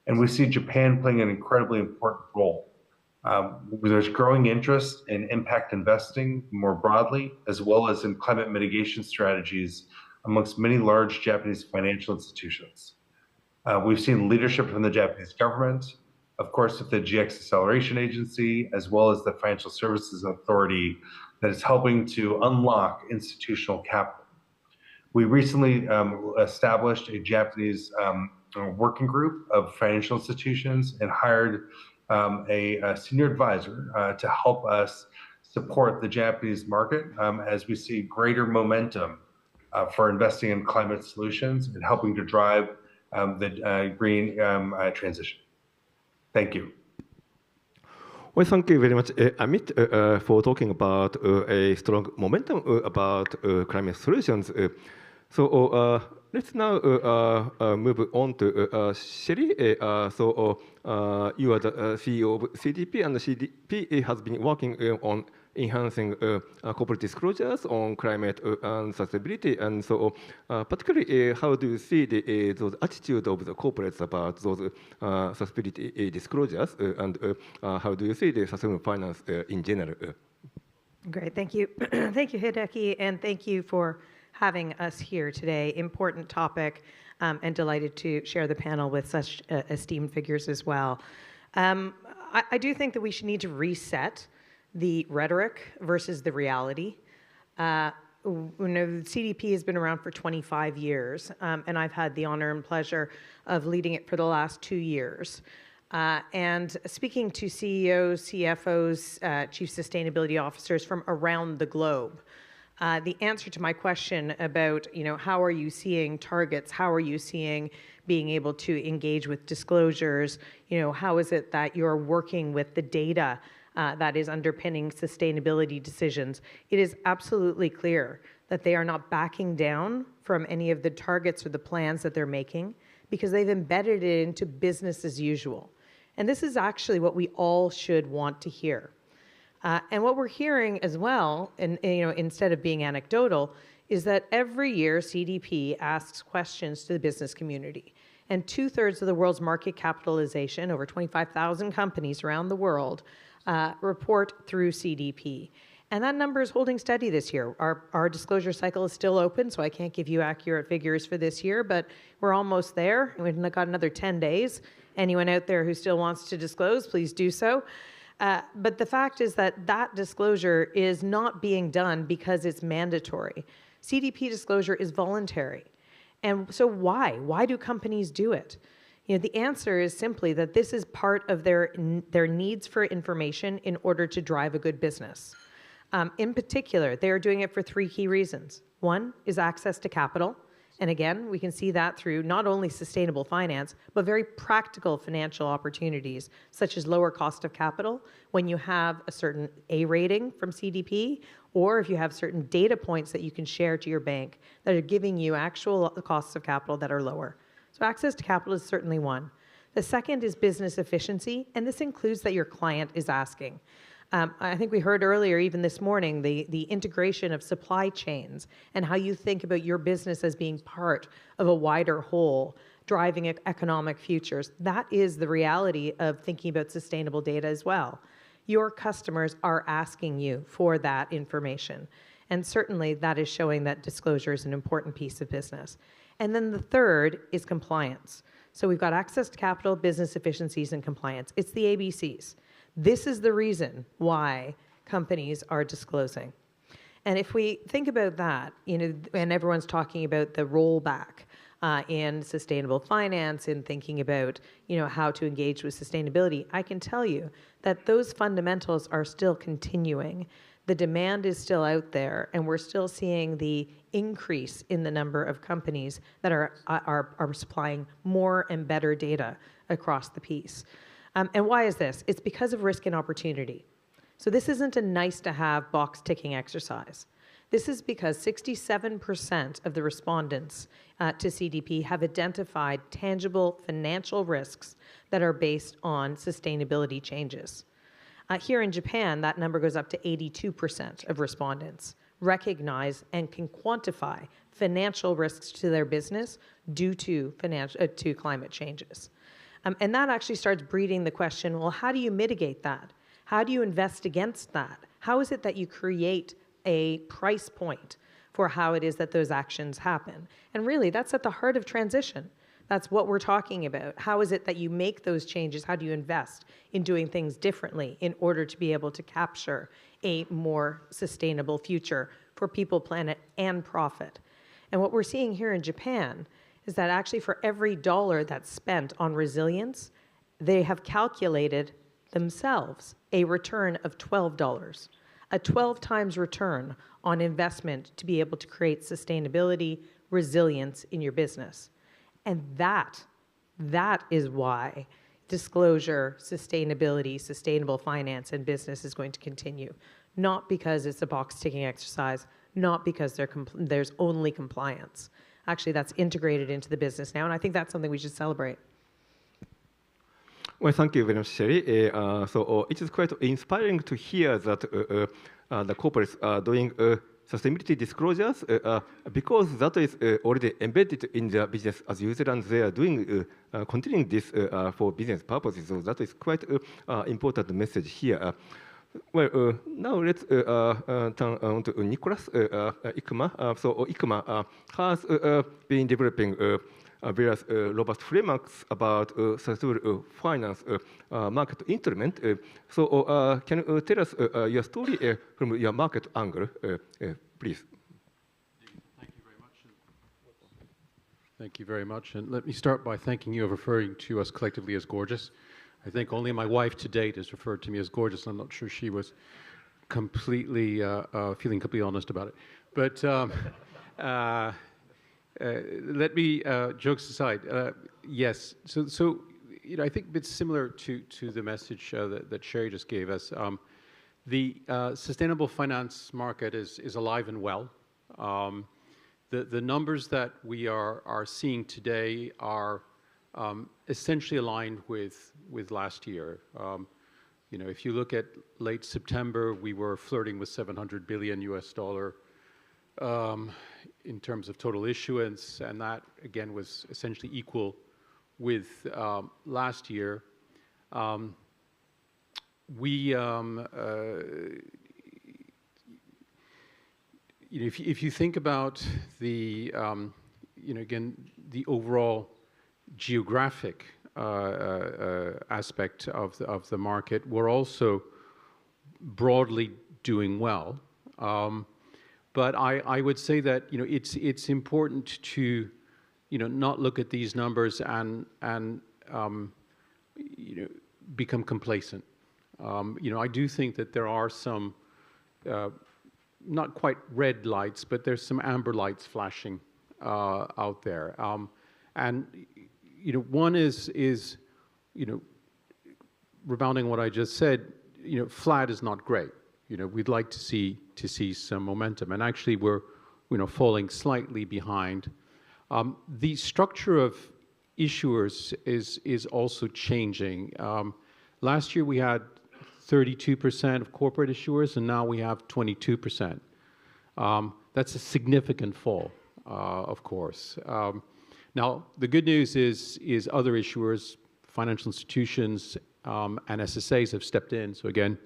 [SPEAKER 6] And we see Japan playing an incredibly important role. There's growing interest in impact investing more broadly, as well as in climate mitigation strategies amongst many large Japanese financial institutions. We've seen leadership from the Japanese government, of course, with the GX Acceleration Agency, as well as the Financial Services Authority that is helping to unlock institutional capital. We recently established a Japanese working group of financial institutions and hired a senior advisor to help us support the Japanese market as we see greater momentum for investing in climate solutions and helping to drive the green transition. Thank you.
[SPEAKER 5] Well, thank you very much, Amit, for talking about a strong momentum about climate solutions. So let's now move on to Sherry. You are the CEO of CDP, and CDP has been working on enhancing corporate disclosures on climate and sustainability. And so particularly, how do you see those attitude of the corporates about those sustainability disclosures, and how do you see the sustainable finance in general?
[SPEAKER 8] Great, thank you. Thank you, Hideki, and thank you for having us here today. Important topic, and delighted to share the panel with such esteemed figures as well. I do think that we should need to reset the rhetoric versus the reality. CDP has been around for 25 years, and I've had the honor and pleasure of leading it for the last 2 years. And speaking to CEOs, CFOs, chief sustainability officers from around the globe, the answer to my question about, how are you seeing targets? How are you seeing being able to engage with disclosures? How is it that you're working with the data that is underpinning sustainability decisions? It is absolutely clear that they are not backing down from any of the targets or the plans that they're making, because they've embedded it into business as usual. And this is actually what we all should want to hear. And what we're hearing as well, and instead of being anecdotal, is that every year CDP asks questions to the business community. And 2/3 of the world's market capitalization, over 25,000 companies around the world, report through CDP. And that number is holding steady this year. Our disclosure cycle is still open, so I can't give you accurate figures for this year, but we're almost there. We've got another 10 days. Anyone out there who still wants to disclose, please do so. But the fact is that that disclosure is not being done because it's mandatory. CDP disclosure is voluntary. And so why? Why do companies do it? The answer is simply that this is part of their needs for information in order to drive a good business. In particular, they are doing it for 3 key reasons. One is access to capital. And again, we can see that through not only sustainable finance, but very practical financial opportunities, such as lower cost of capital when you have a certain A rating from CDP, or if you have certain data points that you can share to your bank that are giving you actual costs of capital that are lower. So access to capital is certainly one. The second is business efficiency, and this includes that your client is asking. I think we heard earlier, even this morning, the integration of supply chains and how you think about your business as being part of a wider whole, driving economic futures. That is the reality of thinking about sustainable data as well. Your customers are asking you for that information. And certainly that is showing that disclosure is an important piece of business. And then the third is compliance. So we've got access to capital, business efficiencies, and compliance. It's the ABCs. This is the reason why companies are disclosing. And if we think about that, and everyone's talking about the rollback in sustainable finance and thinking about, how to engage with sustainability, I can tell you that those fundamentals are still continuing. The demand is still out there, and we're still seeing the increase in the number of companies that are supplying more and better data across the piece. And why is this? It's because of risk and opportunity. So this isn't a nice to have box ticking exercise. This is because 67% of the respondents to CDP have identified tangible financial risks that are based on sustainability changes. Here in Japan, that number goes up to 82% of respondents recognize and can quantify financial risks to their business due to climate changes. And that actually starts breeding the question, well, how do you mitigate that? How do you invest against that? How is it that you create a price point for how it is that those actions happen? And really, that's at the heart of transition. That's what we're talking about. How is it that you make those changes? How do you invest in doing things differently in order to be able to capture a more sustainable future for people, planet, and profit? And what we're seeing here in Japan is that actually for every dollar that's spent on resilience, they have calculated themselves a return of $12, a 12 times return on investment to be able to create sustainability, resilience in your business. And that is why disclosure, sustainability, sustainable finance and business is going to continue. Not because it's a box-ticking exercise, not because there's only compliance. Actually, that's integrated into the business now, and I think that's something we should celebrate.
[SPEAKER 5] Well, thank you very much, Sherry. It is quite inspiring to hear that the corporates are doing sustainability disclosures because that is already embedded in their business as usual, and they are doing continuing this for business purposes. So that is quite important message here. Well, now let's turn on to Nicholas ICMA. ICMA has been developing various robust frameworks about sustainable finance market instrument. Can you tell us your story from your market angle, please?
[SPEAKER 9] Thank you very much. Thank you very much. And let me start by thanking you for referring to us collectively as gorgeous. I think only my wife to date has referred to me as gorgeous. I'm not sure she was completely feeling completely honest about it. But let me, jokes aside, yes. So I think it's similar to the message that Sherry just gave us. The sustainable finance market is alive and well. The numbers that we are seeing today are essentially aligned with last year. If you look at late September, we were flirting with $700 billion in terms of total issuance, and that again was essentially equal with last year. If you think about the again the overall geographic aspect of the market, we're also broadly doing well. But I would say that it's important to not look at these numbers and become complacent. I do think that there are some not quite red lights, but there's some amber lights flashing out there. And one is rebounding what I just said. Flat is not great. We'd like to see some momentum, and actually we're falling slightly behind. The structure of issuers is also changing. Last year we had 32% of corporate issuers, and now we have 22%. That's a significant fall, of course. Now, the good news is other issuers, financial institutions, and SSAs have stepped in. So again,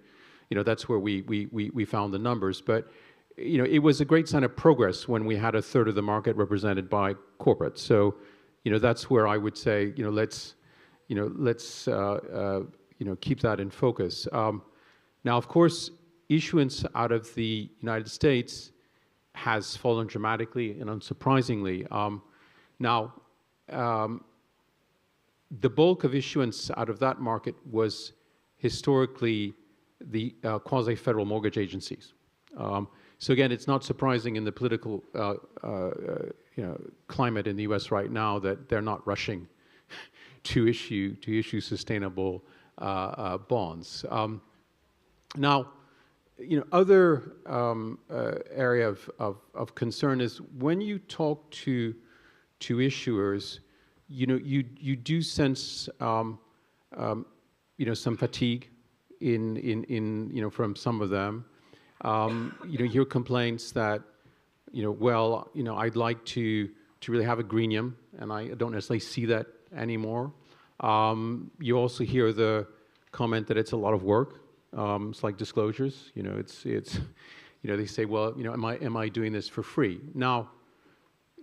[SPEAKER 9] that's where we found the numbers. But it was a great sign of progress when we had a third of the market represented by corporates. So that's where I would say let's keep that in focus. Now, of course, issuance out of the United States has fallen dramatically and unsurprisingly. Now, the bulk of issuance out of that market was historically the quasi-federal mortgage agencies. So again, it's not surprising in the political climate in the U.S. right now that they're not rushing to issue sustainable bonds. Now, other area of concern is when you talk to issuers, you do sense some fatigue in from some of them. You hear complaints that I'd like to really have a greenium, and I don't necessarily see that anymore. You also hear the comment that it's a lot of work. It's like disclosures. They say, well, am I doing this for free? Now,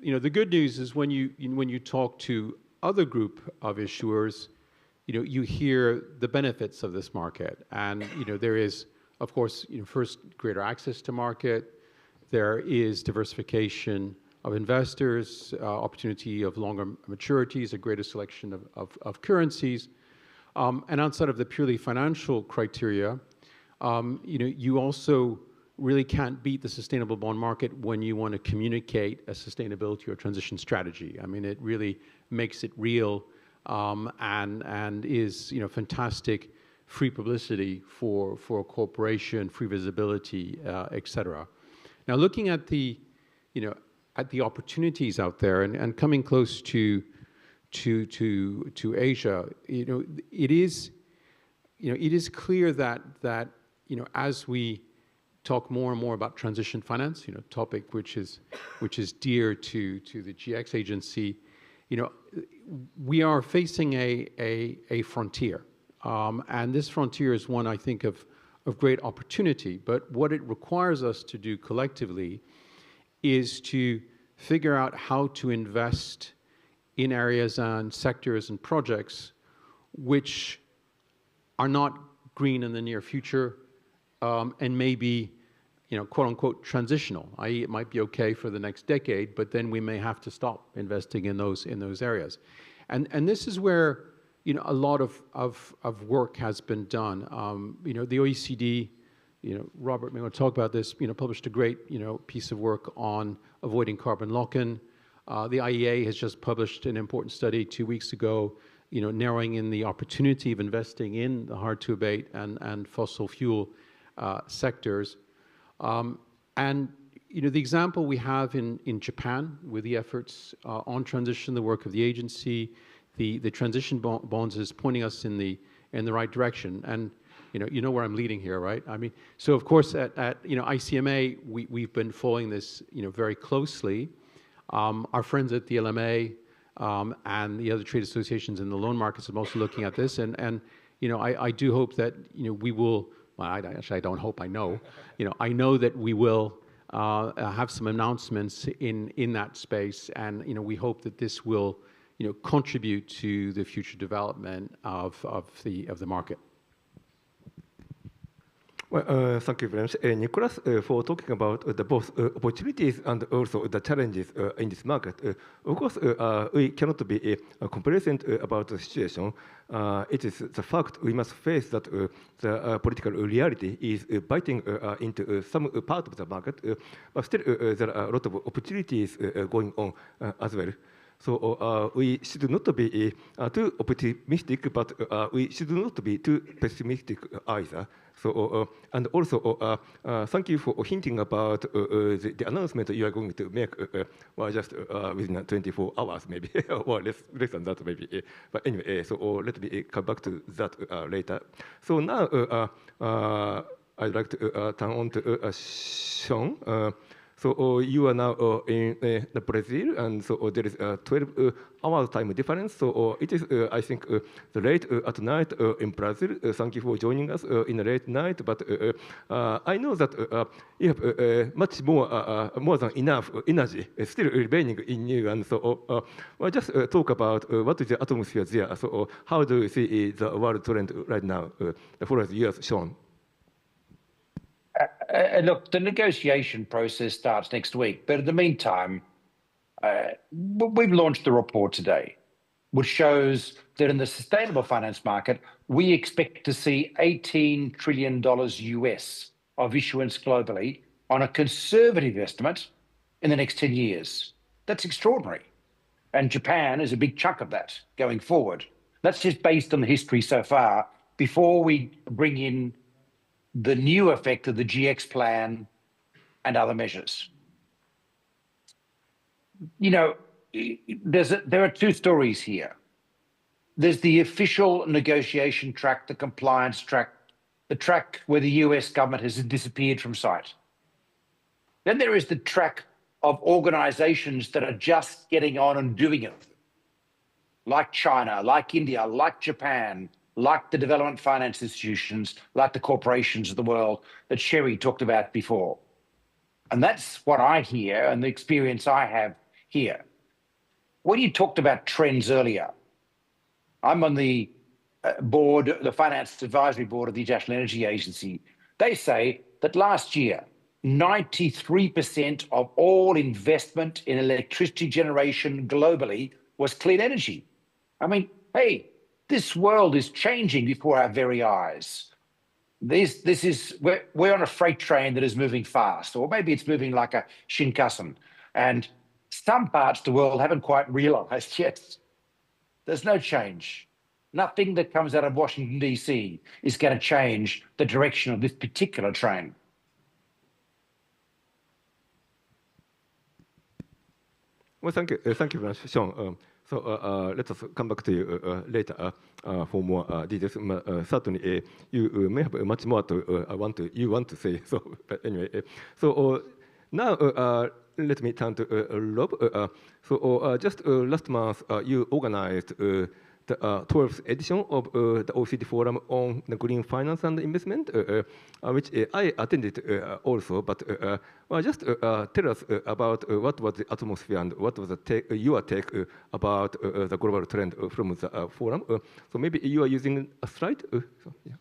[SPEAKER 9] the good news is when you talk to other group of issuers, you hear the benefits of this market, and there is, of course, first greater access to market. There is diversification of investors, opportunity of longer maturities, a greater selection of currencies. And outside of the purely financial criteria, you also really can't beat the sustainable bond market when you want to communicate a sustainability or transition strategy. I mean, it really makes it real and is fantastic free publicity for a corporation, free visibility, et cetera. Now, looking at the opportunities out there and coming close to Asia, it is clear that as we talk more and more about transition finance, topic which is dear to the GX agency, we are facing a frontier, and this frontier is one, I think, of great opportunity. But what it requires us to do collectively is to figure out how to invest in areas and sectors and projects which are not green in the near future, and maybe, quote unquote, transitional, i.e. it might be okay for the next decade, but then we may have to stop investing in those areas. And this is where, a lot of work has been done. The OECD, Robert may want to talk about this, published a great, piece of work on avoiding carbon lock-in. The IEA has just published an important study 2 weeks ago, narrowing in the opportunity of investing in the hard-to-abate and fossil fuel sectors. And the example we have in Japan with the efforts on transition, the work of the agency, the transition bonds is pointing us in the right direction. And you know where I'm leading here, right? I mean, so of course at ICMA we've been following this very closely. Our friends at the LMA and the other trade associations in the loan markets are also looking at this, and I do hope that we will. Well, I don't hope. I know. I know that we will have some announcements in that space, and we hope that this will contribute to the future development of the market.
[SPEAKER 5] Well, thank you very much, Nicholas, for talking about the both opportunities and also the challenges in this market. Of course, we cannot be complacent about the situation. It is the fact we must face that the political reality is biting into some part of the market, but still there are a lot of opportunities going on as well. So we should not be too optimistic, but we should not be too pessimistic either. So and also thank you for hinting about the announcement you are going to make, well, just within 24 hours maybe, or less than that maybe. But anyway, so let me come back to that later. So now I'd like to turn on to Sean. So you are now in Brazil, and so there is a 12-hour time difference. So it is, I think, the late at night in Brazil. Thank you for joining us in the late night. But I know that you have much more than enough energy still remaining in you. And so well, just talk about what is the atmosphere there. So how do you see the world trend right now? The floor is yours, Sean.
[SPEAKER 10] Look, the negotiation process starts next week, but in the meantime, we've launched the report today, which shows that in the sustainable finance market, we expect to see $18 trillion US of issuance globally on a conservative estimate in the next 10 years. That's extraordinary. And Japan is a big chunk of that going forward. That's just based on the history so far before we bring in the new effect of the GX plan and other measures. You know, there are two stories here. There's the official negotiation track, the compliance track, the track where the US government has disappeared from sight. Then there is the track of organizations that are just getting on and doing it, like China, like India, like Japan, like the development finance institutions, like the corporations of the world that Sherry talked about before. And that's what I hear and the experience I have here. When you talked about trends earlier, I'm on the board, the Finance Advisory Board of the International Energy Agency. They say that last year, 93% of all investment in electricity generation globally was clean energy. I mean, hey, this world is changing before our very eyes. We're on a freight train that is moving fast, or maybe it's moving like a Shinkansen. And some parts of the world haven't quite realized yet. There's no change. Nothing that comes out of Washington, D.C. is going to change the direction of this particular train.
[SPEAKER 5] Well, thank you very much, Sean. So let us come back to you later for more details. Certainly, you may have much more you want to say. So, but anyway, so now let me turn to Rob. So just last month, you organized the 12th edition of the OECD Forum on the Green Finance and Investment, which I attended also. But just tell us about what was the atmosphere and what was your take about the global trend from the forum. So maybe you are using a slide. So, yeah.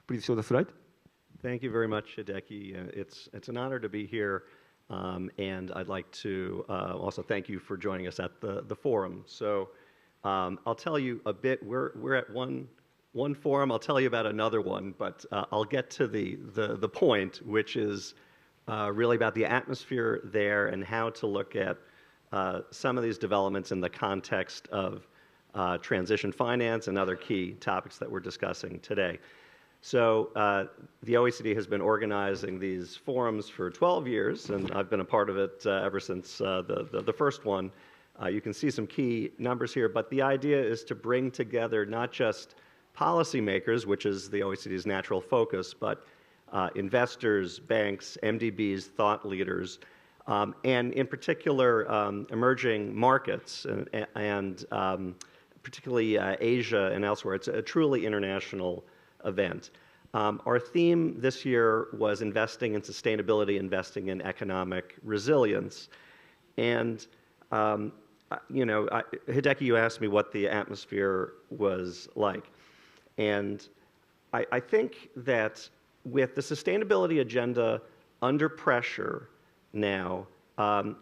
[SPEAKER 5] Please show the slide.
[SPEAKER 11] Thank you very much, Hideki. It's an honor to be here. And I'd like to also thank you for joining us at the forum. So I'll tell you a bit. We're at one forum. I'll tell you about another one, but I'll get to the point, which is really about the atmosphere there and how to look at some of these developments in the context of transition finance and other key topics that we're discussing today. So the OECD has been organizing these forums for 12 years, and I've been a part of it ever since the first one. You can see some key numbers here, but the idea is to bring together not just policymakers, which is the OECD's natural focus, but investors, banks, MDBs, thought leaders, and in particular emerging markets and particularly Asia and elsewhere. It's a truly international event. Our theme this year was investing in sustainability, investing in economic resilience. And you know, Hideki, you asked me what the atmosphere was like. And I think that with the sustainability agenda under pressure now,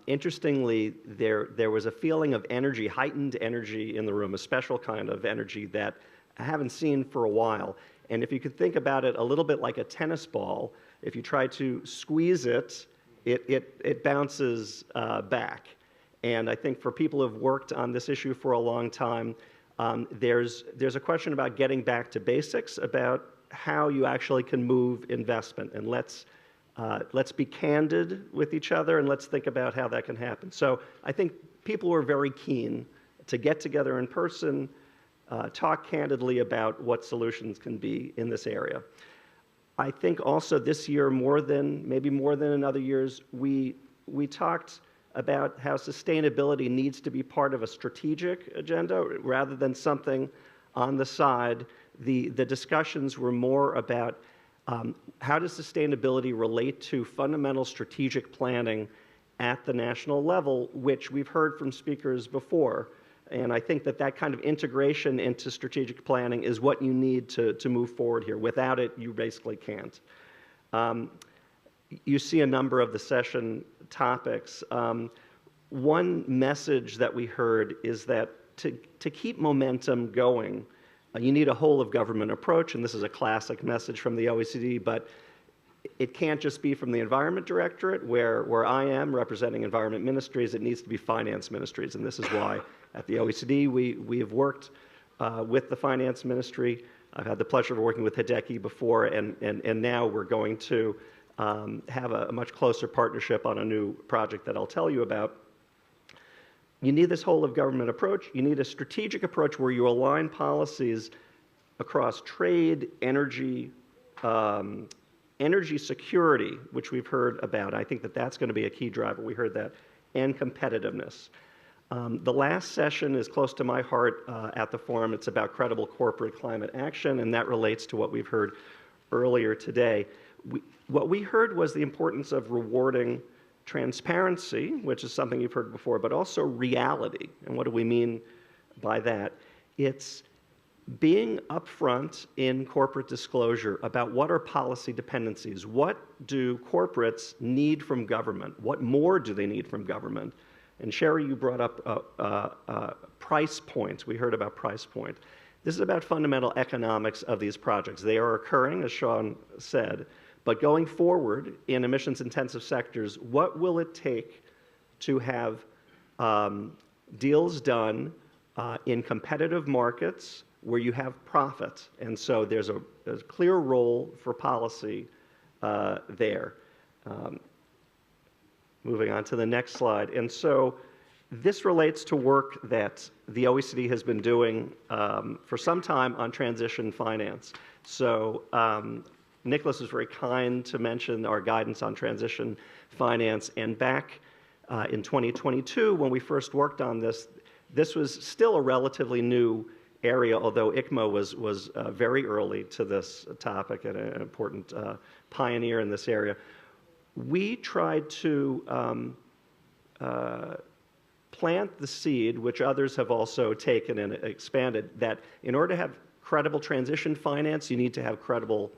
[SPEAKER 11] interestingly, there was a feeling of energy, heightened energy in the room, a special kind of energy that I haven't seen for a while. And if you could think about it a little bit like a tennis ball, if you try to squeeze it, it bounces back. And I think for people who have worked on this issue for a long time, there's a question about getting back to basics, about how you actually can move investment. And let's be candid with each other, and let's think about how that can happen. So I think people were very keen to get together in person, talk candidly about what solutions can be in this area. I think also this year, maybe more than in other years, we talked about how sustainability needs to be part of a strategic agenda rather than something on the side. The discussions were more about how does sustainability relate to fundamental strategic planning at the national level, which we've heard from speakers before. And I think that kind of integration into strategic planning is what you need to move forward here. Without it, you basically can't. You see a number of the session topics. One message that we heard is that to keep momentum going, you need a whole of government approach, and this is a classic message from the OECD, but it can't just be from the Environment Directorate, where I am representing environment ministries. It needs to be finance ministries, and this is why at the OECD we have worked with the finance ministry. I've had the pleasure of working with Hideki before, and now we're going to have a much closer partnership on a new project that I'll tell you about. You need this whole of government approach. You need a strategic approach where you align policies across trade, energy, energy security, which we've heard about. I think that that's going to be a key driver. We heard that, and competitiveness. The last session is close to my heart at the forum. It's about credible corporate climate action, and that relates to what we've heard earlier today. What we heard was the importance of rewarding transparency, which is something you've heard before, but also reality. And what do we mean by that? It's being upfront in corporate disclosure about what are policy dependencies. What do corporates need from government? What more do they need from government? And Sherry, you brought up price points. We heard about price point. This is about fundamental economics of these projects. They are occurring, as Sean said, but going forward in emissions-intensive sectors, what will it take to have deals done in competitive markets where you have profit? And so there's a clear role for policy there. Moving on to the next slide. And so this relates to work that the OECD has been doing for some time on transition finance. So Nicholas was very kind to mention our guidance on transition finance. And back in 2022, when we first worked on this, this was still a relatively new area, although ICMA was very early to this topic and an important pioneer in this area. We tried to plant the seed, which others have also taken and expanded, that in order to have credible transition finance, you need to have credible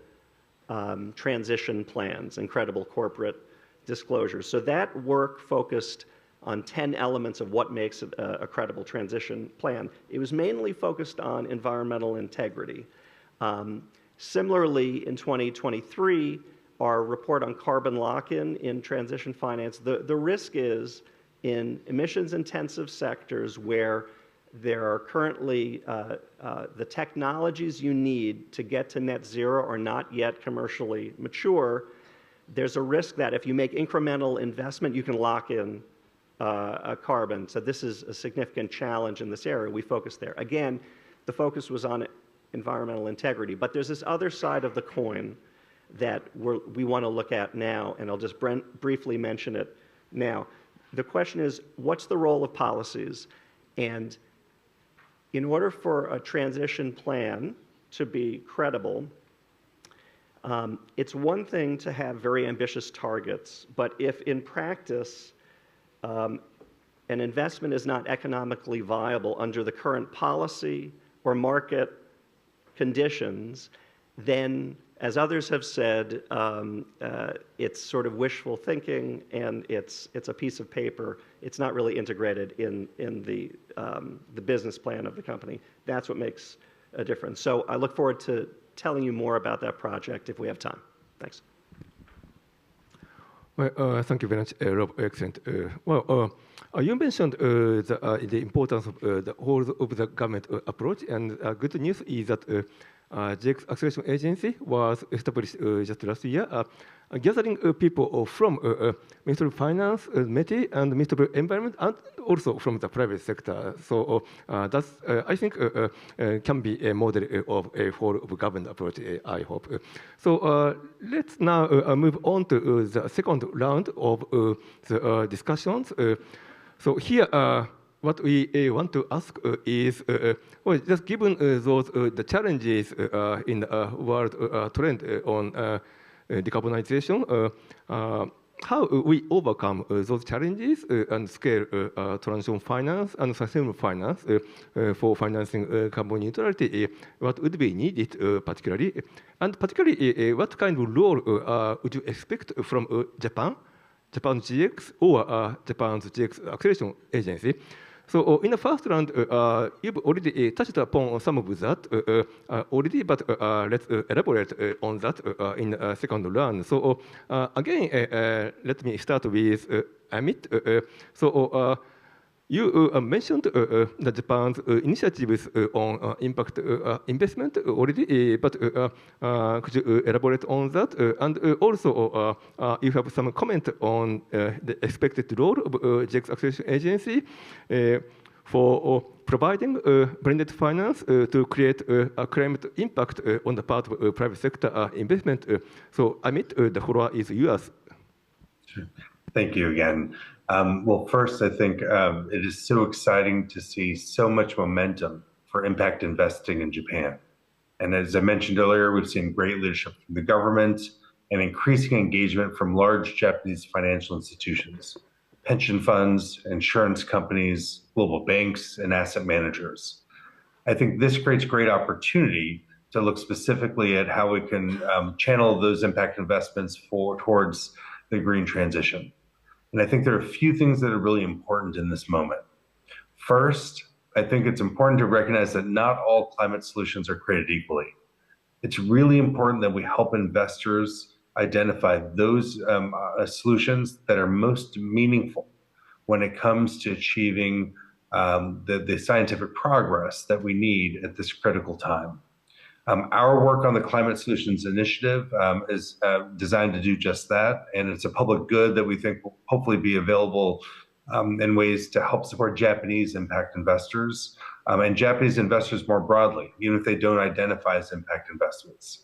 [SPEAKER 11] transition plans and credible corporate disclosures. So that work focused on 10 elements of what makes it a credible transition plan. It was mainly focused on environmental integrity. Similarly, in 2023, our report on carbon lock-in in transition finance, the risk is in emissions-intensive sectors where there are currently the technologies you need to get to net zero are not yet commercially mature. There's a risk that if you make incremental investment, you can lock in carbon. So this is a significant challenge in this area. We focused there. Again, the focus was on environmental integrity, but there's this other side of the coin that we want to look at now, and I'll just briefly mention it now. The question is, what's the role of policies? And in order for a transition plan to be credible, it's one thing to have very ambitious targets, but if in practice an investment is not economically viable under the current policy or market conditions, then, as others have said, it's sort of wishful thinking, and it's a piece of paper. It's not really integrated in the business plan of the company. That's what makes a difference. So I look forward to telling you more about that project if we have time. Thanks.
[SPEAKER 5] Well, thank you very much, Rob. Excellent. You mentioned the importance of the whole of the government approach, and good news is that GX Acceleration Agency was established just last year, gathering people from Ministry of Finance, METI, and Ministry of Environment, and also from the private sector. So that's, I think, can be a model of a whole of government approach, I hope. So let's now move on to the second round of the discussions. So here, what we want to ask is, well, just given those the challenges in the world trend on decarbonization, how we overcome those challenges and scale transition finance and sustainable finance for financing carbon neutrality, what would be needed particularly, and particularly what kind of role would you expect from Japan's GX or Japan's GX Acceleration Agency? So in the first round, you've already touched upon some of that already, but let's elaborate on that in the second round. So again, let me start with Amit. So You mentioned the Japan's initiatives on impact investment already, but could you elaborate on that? And also, you have some comment on the expected role of GX Acceleration Agency for providing blended finance to create a climate impact on the part of private sector investment. So, Amit, the floor is yours.
[SPEAKER 6] Sure. Thank you again. Well, first, I think it is so exciting to see so much momentum for impact investing in Japan. And as I mentioned earlier, we've seen great leadership from the government and increasing engagement from large Japanese financial institutions, pension funds, insurance companies, global banks, and asset managers. I think this creates great opportunity to look specifically at how we can channel those impact investments towards the green transition. And I think there are a few things that are really important in this moment. First, I think it's important to recognize that not all climate solutions are created equally. It's really important that we help investors identify those solutions that are most meaningful when it comes to achieving the scientific progress that we need at this critical time. Our work on the Climate Solutions Initiative is designed to do just that, and it's a public good that we think will hopefully be available in ways to help support Japanese impact investors and Japanese investors more broadly, even if they don't identify as impact investments.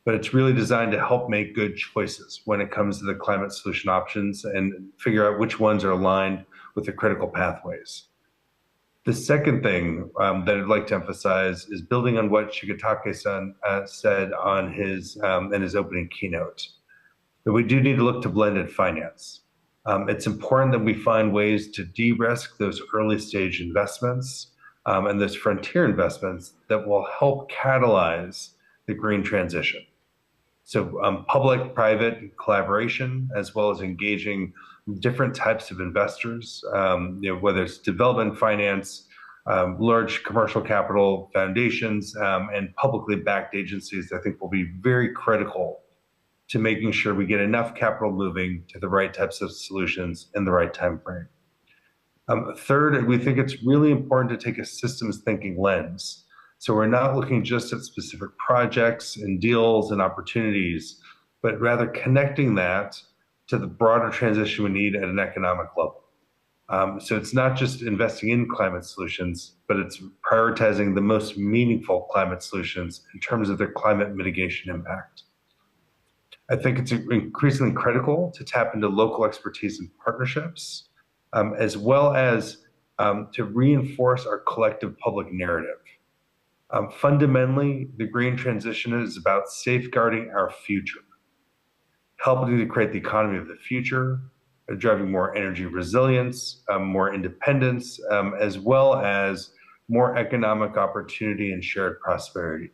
[SPEAKER 6] But it's really designed to help make good choices when it comes to the climate solution options and figure out which ones are aligned with the critical pathways. The second thing that I'd like to emphasize is building on what Shigetake-san said on in his opening keynote, that we do need to look to blended finance. It's important that we find ways to de-risk those early stage investments and those frontier investments that will help catalyze the green transition. So public-private collaboration, as well as engaging different types of investors, whether it's development finance, large commercial capital foundations, and publicly backed agencies, I think will be very critical to making sure we get enough capital moving to the right types of solutions in the right time frame. Third, we think it's really important to take a systems thinking lens. So we're not looking just at specific projects and deals and opportunities, but rather connecting that to the broader transition we need at an economic level. So it's not just investing in climate solutions, but it's prioritizing the most meaningful climate solutions in terms of their climate mitigation impact. I think it's increasingly critical to tap into local expertise and partnerships, as well as to reinforce our collective public narrative. Fundamentally, the green transition is about safeguarding our future, helping to create the economy of the future, driving more energy resilience, more independence, as well as more economic opportunity and shared prosperity.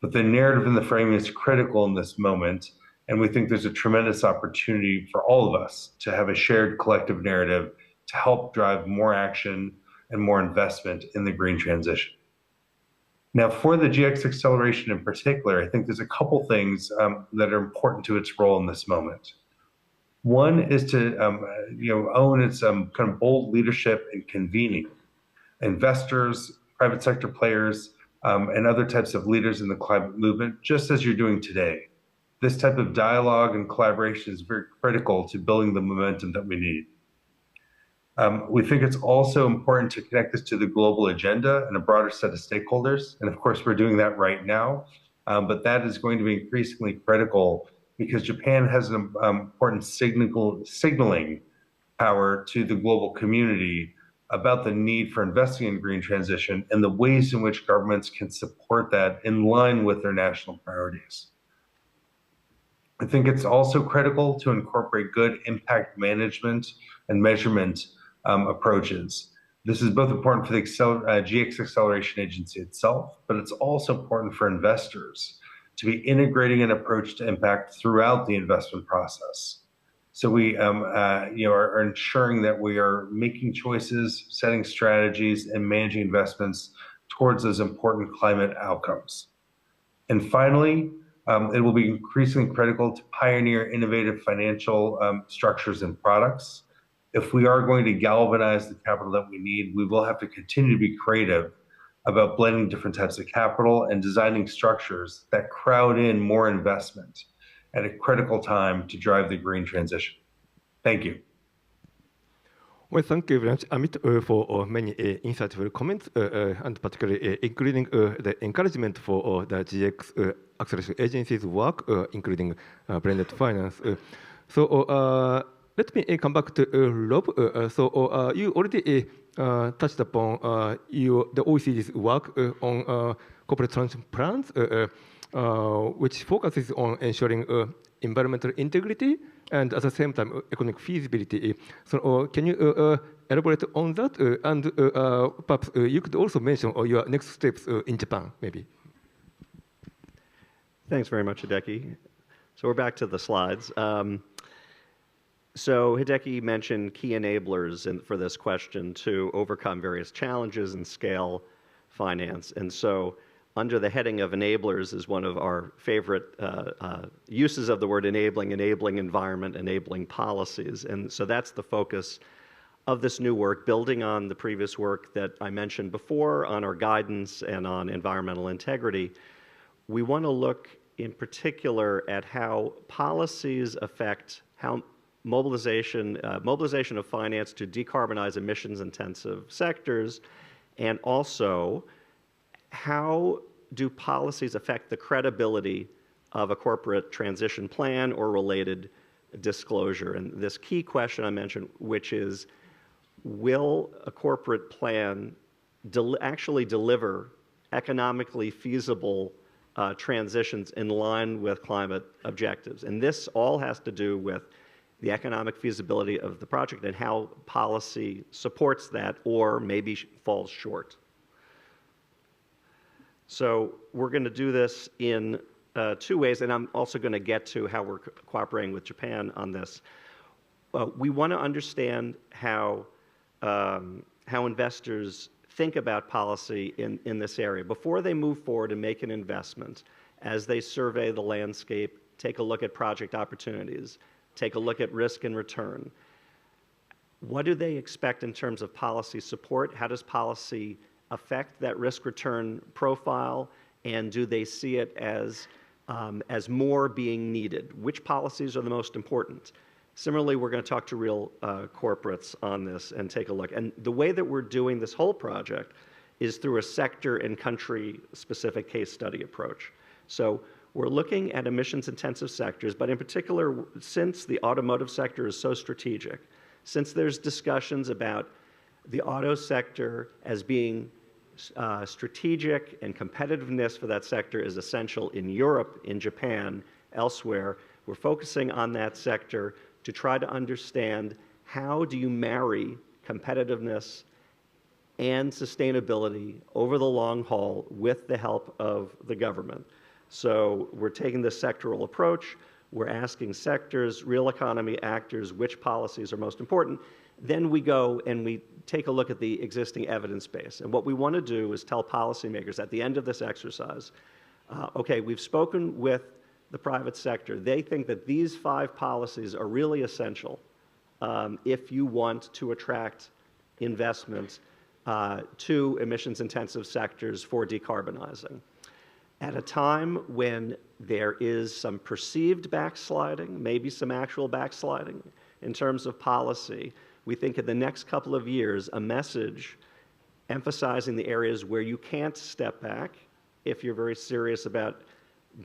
[SPEAKER 6] But the narrative and the framing is critical in this moment, and we think there's a tremendous opportunity for all of us to have a shared collective narrative to help drive more action and more investment in the green transition. Now, for the GX acceleration in particular, I think there's a couple things that are important to its role in this moment. One is to own its kind of bold leadership in convening investors, private sector players, and other types of leaders in the climate movement, just as you're doing today. This type of dialogue and collaboration is very critical to building the momentum that we need. We think it's also important to connect this to the global agenda and a broader set of stakeholders. And of course, we're doing that right now. But that is going to be increasingly critical because Japan has an important signaling power to the global community about the need for investing in green transition and the ways in which governments can support that in line with their national priorities. I think it's also critical to incorporate good impact management and measurement approaches. This is both important for the GX Acceleration Agency itself, but it's also important for investors to be integrating an approach to impact throughout the investment process. So we are ensuring that we are making choices, setting strategies, and managing investments towards those important climate outcomes. And finally, it will be increasingly critical to pioneer innovative financial structures and products if we are going to galvanize the capital that we need, we will have to continue to be creative about blending different types of capital and designing structures that crowd in more investment at a critical time to drive the green transition. Thank you.
[SPEAKER 5] Well, thank you very much, Amit, for many insightful comments, and particularly including the encouragement for the GX Acceleration Agency's work, including blended finance. Let me come back to Rob. You already touched upon the OECD's work on corporate transition plans, which focuses on ensuring environmental integrity and at the same time economic feasibility. Can you elaborate on that? And perhaps you could also mention your next steps in Japan, maybe.
[SPEAKER 11] Thanks very much, Hideki. So we're back to the slides. So Hideki mentioned key enablers for this question to overcome various challenges and scale finance. And so under the heading of enablers is one of our favorite uses of the word enabling environment, enabling policies. And so that's the focus of this new work, building on the previous work that I mentioned before on our guidance and on environmental integrity. We want to look in particular at how policies affect how mobilization of finance to decarbonize emissions-intensive sectors, and also how do policies affect the credibility of a corporate transition plan or related disclosure? And this key question I mentioned, which is, will a corporate plan actually deliver economically feasible transitions in line with climate objectives? And this all has to do with the economic feasibility of the project and how policy supports that or maybe falls short. So we're going to do this in two ways, and I'm also going to get to how we're cooperating with Japan on this. We want to understand how investors think about policy in this area before they move forward and make an investment, as they survey the landscape, take a look at project opportunities, take a look at risk and return. What do they expect in terms of policy support? How does policy affect that risk-return profile? And do they see it as more being needed? Which policies are the most important? Similarly, we're going to talk to real corporates on this and take a look. And the way that we're doing this whole project is through a sector and country-specific case study approach. So we're looking at emissions-intensive sectors, but in particular, since the automotive sector is so strategic, since there's discussions about the auto sector as being strategic and competitiveness for that sector is essential in Europe, in Japan, elsewhere, we're focusing on that sector to try to understand how do you marry competitiveness and sustainability over the long haul with the help of the government. So we're taking this sectoral approach. We're asking sectors, real economy actors, which policies are most important. Then we go and we take a look at the existing evidence base. And what we want to do is tell policymakers at the end of this exercise, okay, we've spoken with the private sector. They think that these 5 policies are really essential if you want to attract investment to emissions-intensive sectors for decarbonizing. At a time when there is some perceived backsliding, maybe some actual backsliding in terms of policy, we think in the next couple of years, a message emphasizing the areas where you can't step back if you're very serious about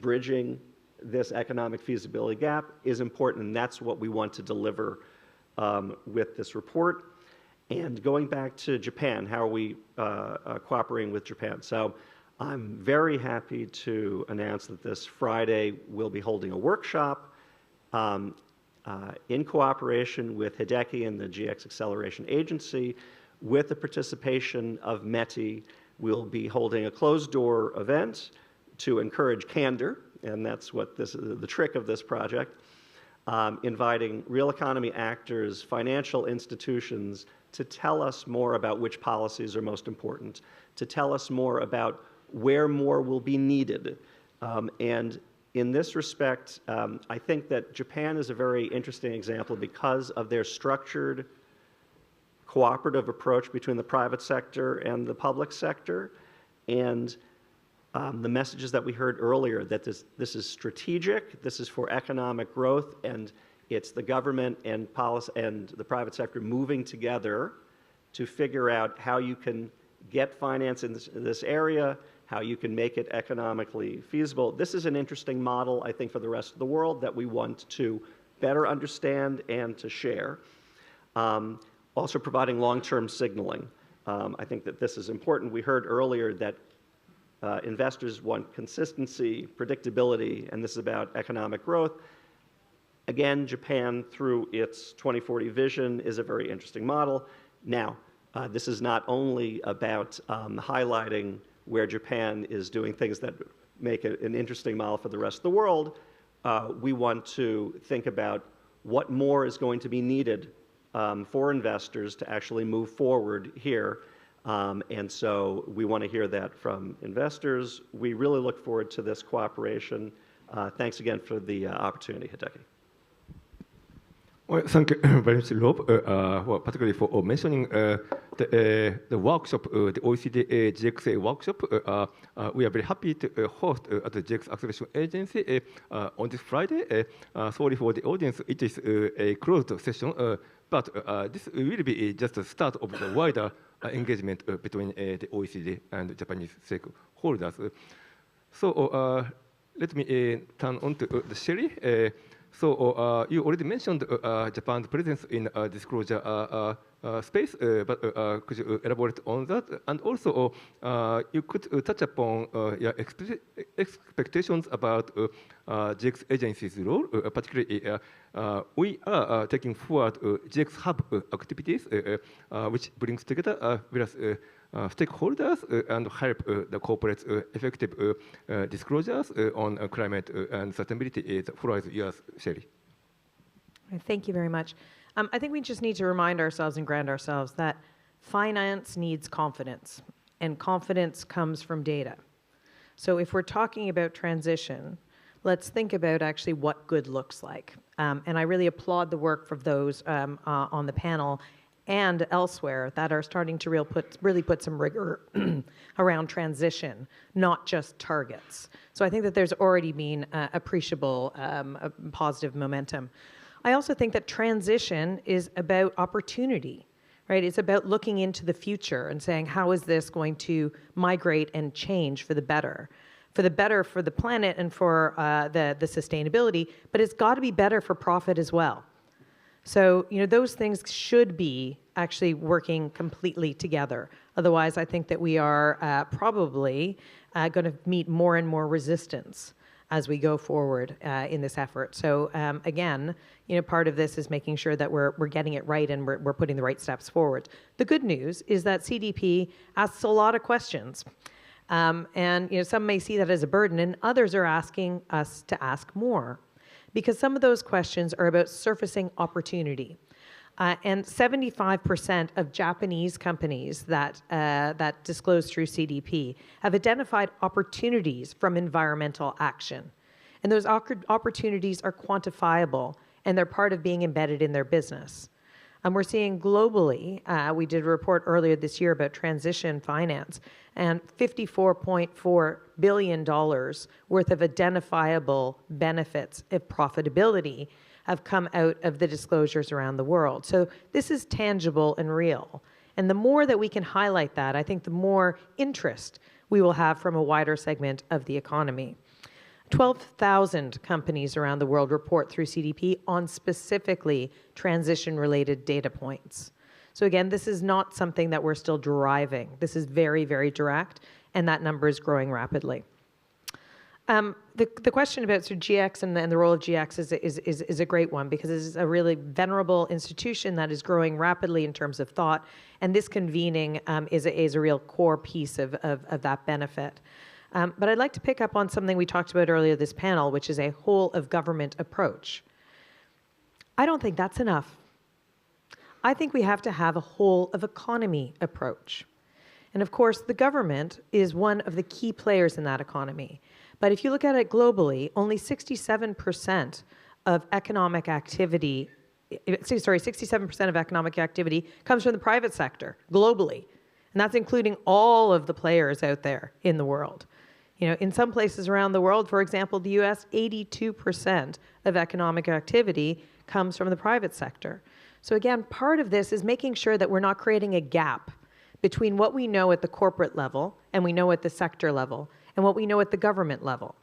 [SPEAKER 11] bridging this economic feasibility gap is important, and that's what we want to deliver with this report. And going back to Japan, how are we cooperating with Japan? So I'm very happy to announce that this Friday we'll be holding a workshop in cooperation with Hideki and the GX Acceleration Agency. With the participation of METI, we'll be holding a closed-door event to encourage candor, and that's what the trick of this project, inviting real economy actors, financial institutions to tell us more about which policies are most important, to tell us more about where more will be needed. And in this respect, I think that Japan is a very interesting example because of their structured cooperative approach between the private sector and the public sector. And the messages that we heard earlier, that this is strategic, this is for economic growth, and it's the government and policy and the private sector moving together to figure out how you can get finance in this area, how you can make it economically feasible. This is an interesting model, I think, for the rest of the world that we want to better understand and to share. Also providing long-term signaling. I think that this is important. We heard earlier that investors want consistency, predictability, and this is about economic growth. Again, Japan, through its 2040 vision, is a very interesting model. Now, this is not only about highlighting where Japan is doing things that make it an interesting model for the rest of the world. We want to think about what more is going to be needed for investors to actually move forward here. And so we want to hear that from investors. We really look forward to this cooperation. Thanks again for the opportunity, Hideki.
[SPEAKER 5] Well, thank you very much, Rob, particularly for mentioning the workshop, the OECD GXA workshop. We are very happy to host at the GX Acceleration Agency on this Friday. Sorry for the audience, it is a closed session, but this will be just the start of the wider engagement between the OECD and Japanese stakeholders. So let me turn on to the Sherry. So you already mentioned Japan's presence in disclosure space, but could you elaborate on that? And also, you could touch upon your expectations about GX agency's role, particularly we are taking forward GX Hub activities, which brings together various stakeholders and help the corporate's effective disclosures on climate and sustainability. The floor is yours, Sherry.
[SPEAKER 8] Thank you very much. I think we just need to remind ourselves and ground ourselves that finance needs confidence, and confidence comes from data. So if we're talking about transition, let's think about actually what good looks like. And I really applaud the work of those on the panel and elsewhere that are starting to really put some rigor around transition, not just targets. So I think that there's already been appreciable positive momentum. I also think that transition is about opportunity, right? It's about looking into the future and saying, how is this going to migrate and change for the better? For the planet and for the sustainability, but it's got to be better for profit as well. So, those things should be actually working completely together. Otherwise, I think that we are probably going to meet more and more resistance as we go forward in this effort. So again, part of this is making sure that we're getting it right and we're putting the right steps forward. The good news is that CDP asks a lot of questions. And some may see that as a burden, and others are asking us to ask more, because some of those questions are about surfacing opportunity. And 75% of Japanese companies that disclose through CDP have identified opportunities from environmental action. And those opportunities are quantifiable, and they're part of being embedded in their business. And we're seeing globally, we did a report earlier this year about transition finance, and $54.4 billion worth of identifiable benefits of profitability have come out of the disclosures around the world. So this is tangible and real. And the more that we can highlight that, I think the more interest we will have from a wider segment of the economy. 12,000 companies around the world report through CDP on specifically transition-related data points. So again, this is not something that we're still deriving. This is very, very direct, and that number is growing rapidly. The question about GX and the role of GX is a great one, because it's a really venerable institution that is growing rapidly in terms of thought, and this convening is a real core piece of that benefit. But I'd like to pick up on something we talked about earlier this panel, which is a whole-of-government approach. I don't think that's enough. I think we have to have a whole-of-economy approach. And of course, the government is one of the key players in that economy. But if you look at it globally, only 67% of economic activity 67% of economic activity comes from the private sector globally. And that's including all of the players out there in the world. You know, in some places around the world, for example, the US, 82% of economic activity comes from the private sector. So again, part of this is making sure that we're not creating a gap between what we know at the corporate level and we know at the sector level and what we know at the government level.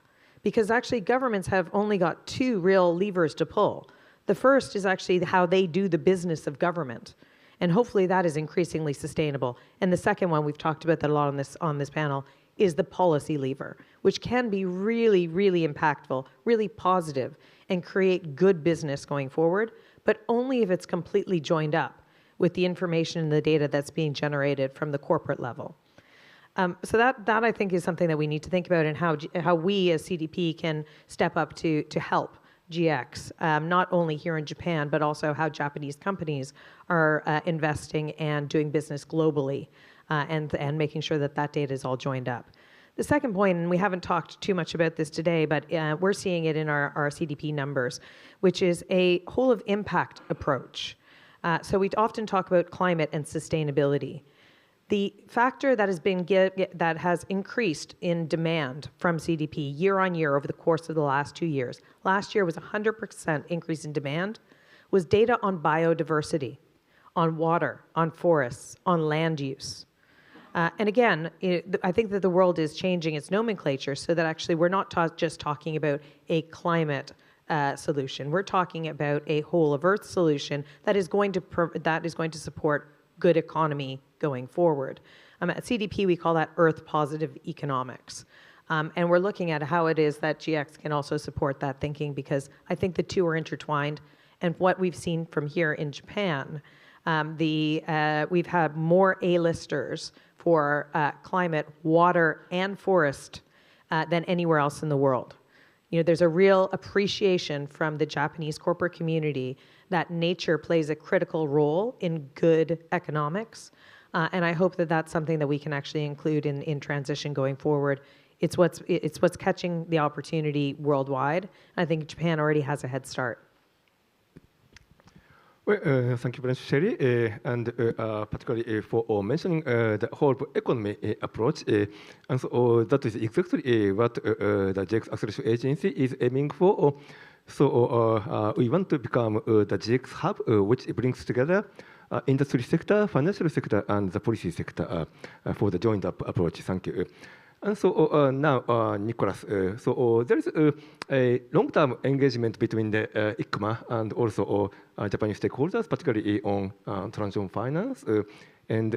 [SPEAKER 8] Because actually governments have only got two real levers to pull. The first is actually how they do the business of government. And hopefully that is increasingly sustainable. And the second one, we've talked about that a lot on this panel, is the policy lever, which can be really, really impactful, really positive, and create good business going forward, but only if it's completely joined up with the information and the data that's being generated from the corporate level. So that I think is something that we need to think about, and how we as CDP can step up to help GX, not only here in Japan, but also how Japanese companies are investing and doing business globally, and making sure that that data is all joined up. The second point, and we haven't talked too much about this today, but we're seeing it in our CDP numbers, which is a whole of impact approach. So we often talk about climate and sustainability. The factor that has increased in demand from CDP year on year over the course of the last 2 years, last year was 100% increase in demand, was data on biodiversity, on water, on forests, on land use. And again, I think that the world is changing its nomenclature so that actually we're not just talking about a climate solution. We're talking about a whole of Earth solution that is going to support good economy going forward. At CDP, we call that Earth positive economics. And we're looking at how it is that GX can also support that thinking, because I think the two are intertwined. And what we've seen from here in Japan, we've had more A-listers for climate, water, and forest than anywhere else in the world. You know, there's a real appreciation from the Japanese corporate community that nature plays a critical role in good economics. And I hope that that's something that we can actually include in transition going forward. It's what's catching the opportunity worldwide. I think Japan already has a head start.
[SPEAKER 5] Well, thank you very much, Sherry, and particularly for mentioning the whole economy approach. And so that is exactly what the GX Acceleration Agency is aiming for. So we want to become the GX hub, which brings together industry sector, financial sector, and the policy sector for the joint approach. Thank you. And so now, Nicholas, so there is a long-term engagement between the ICMA and also Japanese stakeholders, particularly on transition finance. And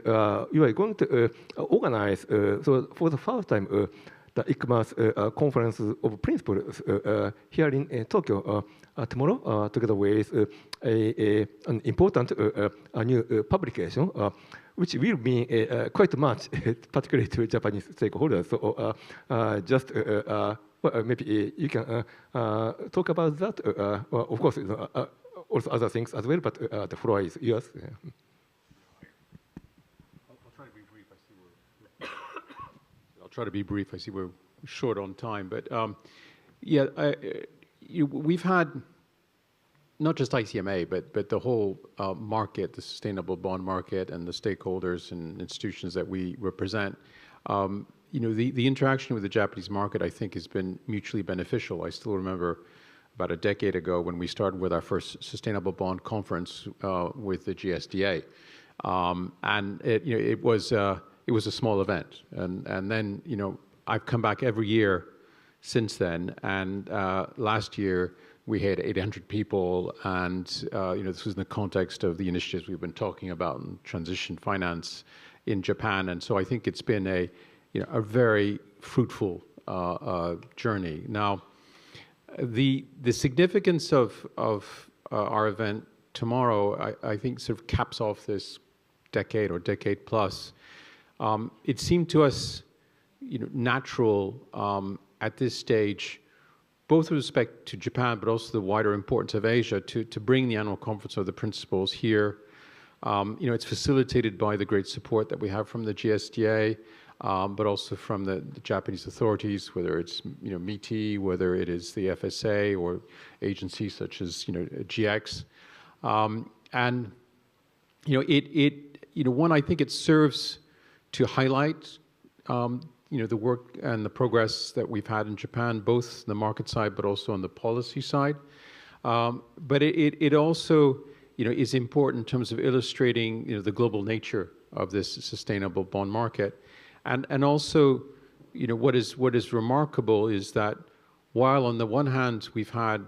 [SPEAKER 5] you are going to organize, so for the first time, the ICMA's conference of principles here in Tokyo tomorrow, together with an important new publication, which will mean quite much, particularly to Japanese stakeholders. So just well, maybe you can talk about that. Of course, also other things as well, but the floor is yours.
[SPEAKER 9] I'll try to be brief. I see we're short on time, but yeah, we've had not just ICMA, but the whole market, the sustainable bond market, and the stakeholders and institutions that we represent. You know, the interaction with the Japanese market, I think, has been mutually beneficial. I still remember about a decade ago when we started with our first sustainable bond conference with the GSDA, and it was a small event, and then I've come back every year since then, and last year we had 800 people, and this was in the context of the initiatives we've been talking about in transition finance in Japan, and so I think it's been a very fruitful journey. Now, the significance of our event tomorrow, I think, sort of caps off this decade or decade plus. It seemed to us, natural at this stage, both with respect to Japan, but also the wider importance of Asia, to bring the annual conference of the principals here. It's facilitated by the great support that we have from the GSDA, but also from the Japanese authorities, whether it's MITI, whether it is the FSA or agencies such as GX. And one, I think it serves to highlight the work and the progress that we've had in Japan, both the market side but also on the policy side. But it also is important in terms of illustrating the global nature of this sustainable bond market. And also what is remarkable is that while on the one hand we've had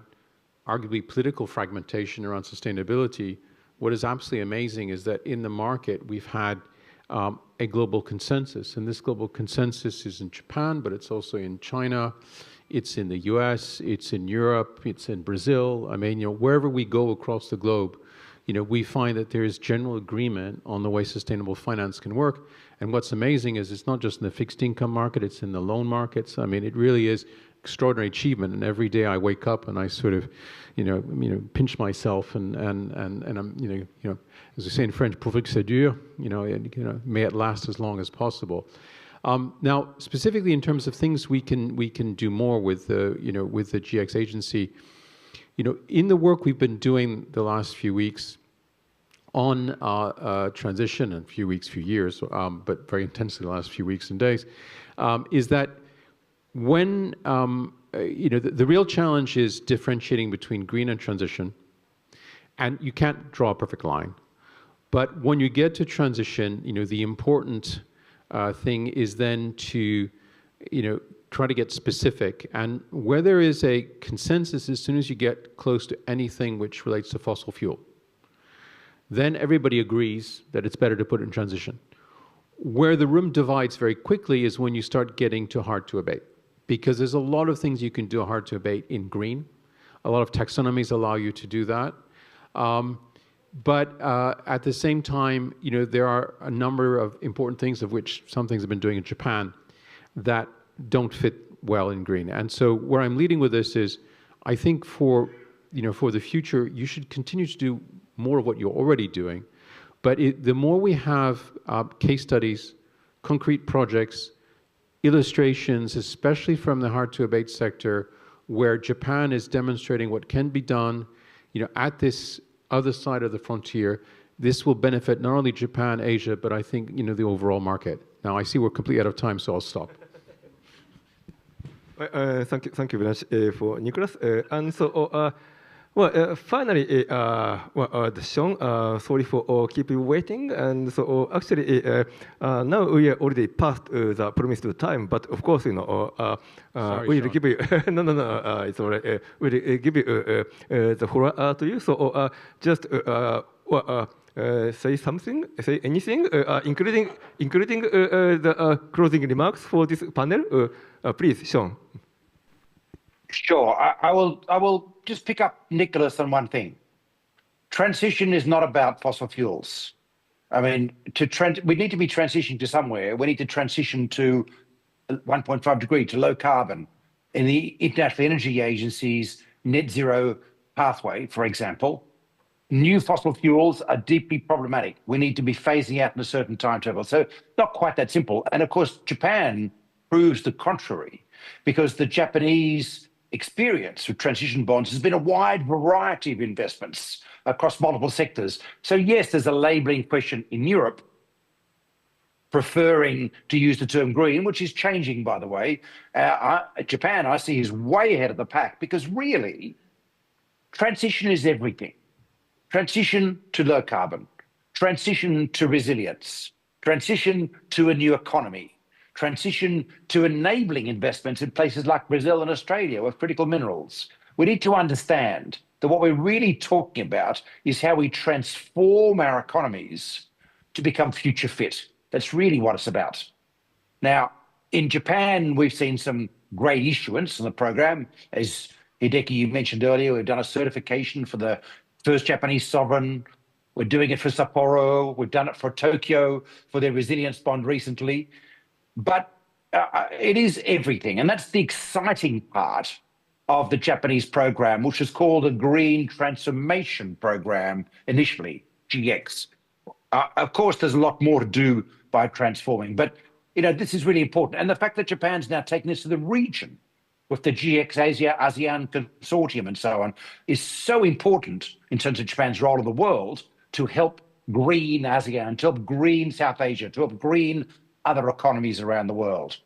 [SPEAKER 9] arguably political fragmentation around sustainability, what is absolutely amazing is that in the market we've had a global consensus, and this global consensus is in Japan, but it's also in China, it's in the US, it's in Europe, it's in Brazil. I mean, wherever we go across the globe, we find that there is general agreement on the way sustainable finance can work. And what's amazing is it's not just in the fixed income market, it's in the loan markets. I mean, it really is extraordinary achievement. And every day I wake up and I sort of, pinch myself and I'm, as we say in French, pourvu que ça dure, may it last as long as possible. Now, specifically in terms of things we can do more with the, with the GX agency, in the work we've been doing the last few weeks on transition, and few years, but very intensely the last few weeks and days, is that when, the real challenge is differentiating between green and transition, and you can't draw a perfect line. But when you get to transition, the important thing is then to, try to get specific. And where there is a consensus, as soon as you get close to anything which relates to fossil fuel, then everybody agrees that it's better to put it in transition. Where the room divides very quickly is when you start getting to hard to abate, because there's a lot of things you can do hard to abate in green. A lot of taxonomies allow you to do that. But at the same time, there are a number of important things, of which some things have been doing in Japan, that don't fit well in green. And so where I'm leading with this is, I think for the future, you should continue to do more of what you're already doing. But the more we have case studies, concrete projects, illustrations, especially from the hard-to-abate sector, where Japan is demonstrating what can be done, at this other side of the frontier, this will benefit not only Japan, Asia, but I think, the overall market. Now, I see we're completely out of time, so I'll stop.
[SPEAKER 5] Thank you very much for Nicholas. And so, finally, Sean, sorry for keep you waiting. And so, actually, now we are already past the promised time. But of course, we'll give you it's all right. We'll give you the floor to you. So, just say something, say anything, including the closing remarks for this panel. Please, Sean.
[SPEAKER 10] Sure. I will just pick up Nicholas on one thing. Transition is not about fossil fuels. I mean, we need to be transitioning to somewhere. We need to transition to 1.5 degree, to low carbon. In the International Energy Agency's net zero pathway, for example, new fossil fuels are deeply problematic. We need to be phasing out in a certain timetable. So not quite that simple. And of course, Japan proves the contrary, because the Japanese experience with transition bonds has been a wide variety of investments across multiple sectors. So yes, there's a labeling question in Europe, preferring to use the term green, which is changing, by the way. Japan, I see, is way ahead of the pack, because really, transition is everything. Transition to low carbon, transition to resilience, transition to a new economy, transition to enabling investments in places like Brazil and Australia with critical minerals. We need to understand that what we're really talking about is how we transform our economies to become future fit. That's really what it's about. Now, in Japan, we've seen some great issuance in the program. As Hideki, you mentioned earlier, we've done a certification for the first Japanese sovereign. We're doing it for Sapporo. We've done it for Tokyo for their resilience bond recently. But it is everything. And that's the exciting part of the Japanese program, which is called a Green Transformation Program initially, GX. Of course, there's a lot more to do by transforming. But, this is really important. And the fact that Japan's now taking this to the region, with the GX ASEAN consortium and so on is so important in terms of Japan's role in the world to help green ASEAN, to help green South Asia, to help green other economies around the world.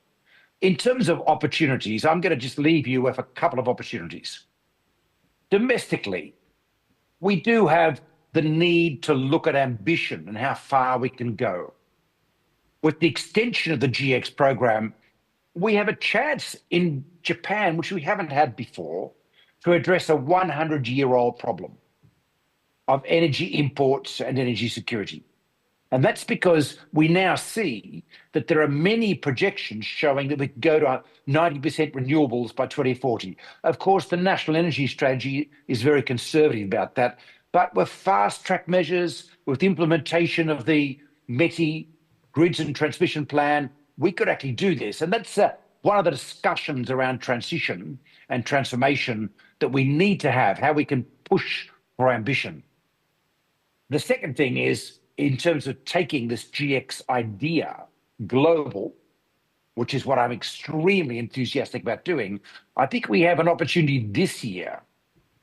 [SPEAKER 10] In terms of opportunities, I'm going to just leave you with a couple of opportunities. Domestically, we do have the need to look at ambition and how far we can go. With the extension of the GX program, we have a chance in Japan, which we haven't had before, to address a 100-year-old problem of energy imports and energy security. And that's because we now see that there are many projections showing that we can go to 90% renewables by 2040. Of course, the National Energy Strategy is very conservative about that. But with fast-track measures, with implementation of the METI Grids and Transmission Plan, we could actually do this. And that's one of the discussions around transition and transformation that we need to have, how we can push for ambition. The second thing is, in terms of taking this GX idea global, which is what I'm extremely enthusiastic about doing, I think we have an opportunity this year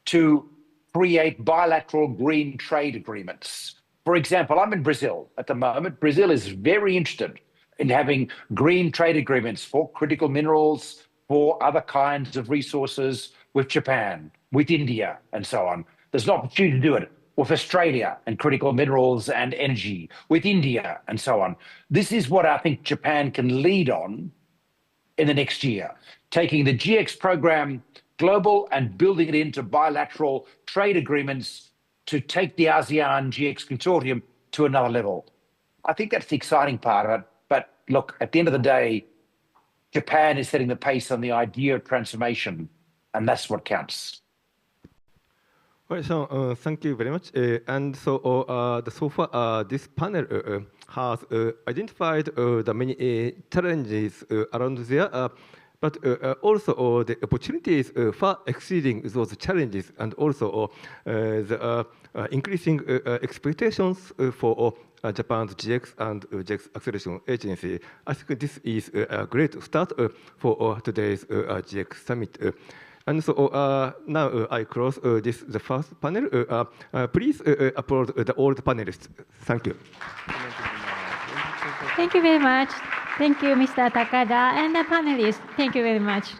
[SPEAKER 10] to create bilateral green trade agreements. For example, I'm in Brazil at the moment. Brazil is very interested in having green trade agreements for critical minerals, for other kinds of resources with Japan, with India, and so on. There's an opportunity to do it with Australia and critical minerals and energy, with India and so on. This is what I think Japan can lead on in the next year, taking the GX program global and building it into bilateral trade agreements to take the ASEAN GX consortium to another level. I think that's the exciting part of it. But look, at the end of the day, Japan is setting the pace on the idea of transformation, and that's what counts.
[SPEAKER 5] All right, so thank you very much. And so, so far, this panel has identified the many challenges around there, but also the opportunities far exceeding those challenges, and also the increasing expectations for Japan's GX and GX Acceleration Agency. I think this is a great start for today's GX Summit. And so now I close the first panel. Please applaud all the panelists. Thank you.
[SPEAKER 1] Thank you very much. Thank you, Mr. Takada, and the panelists. Thank you very much.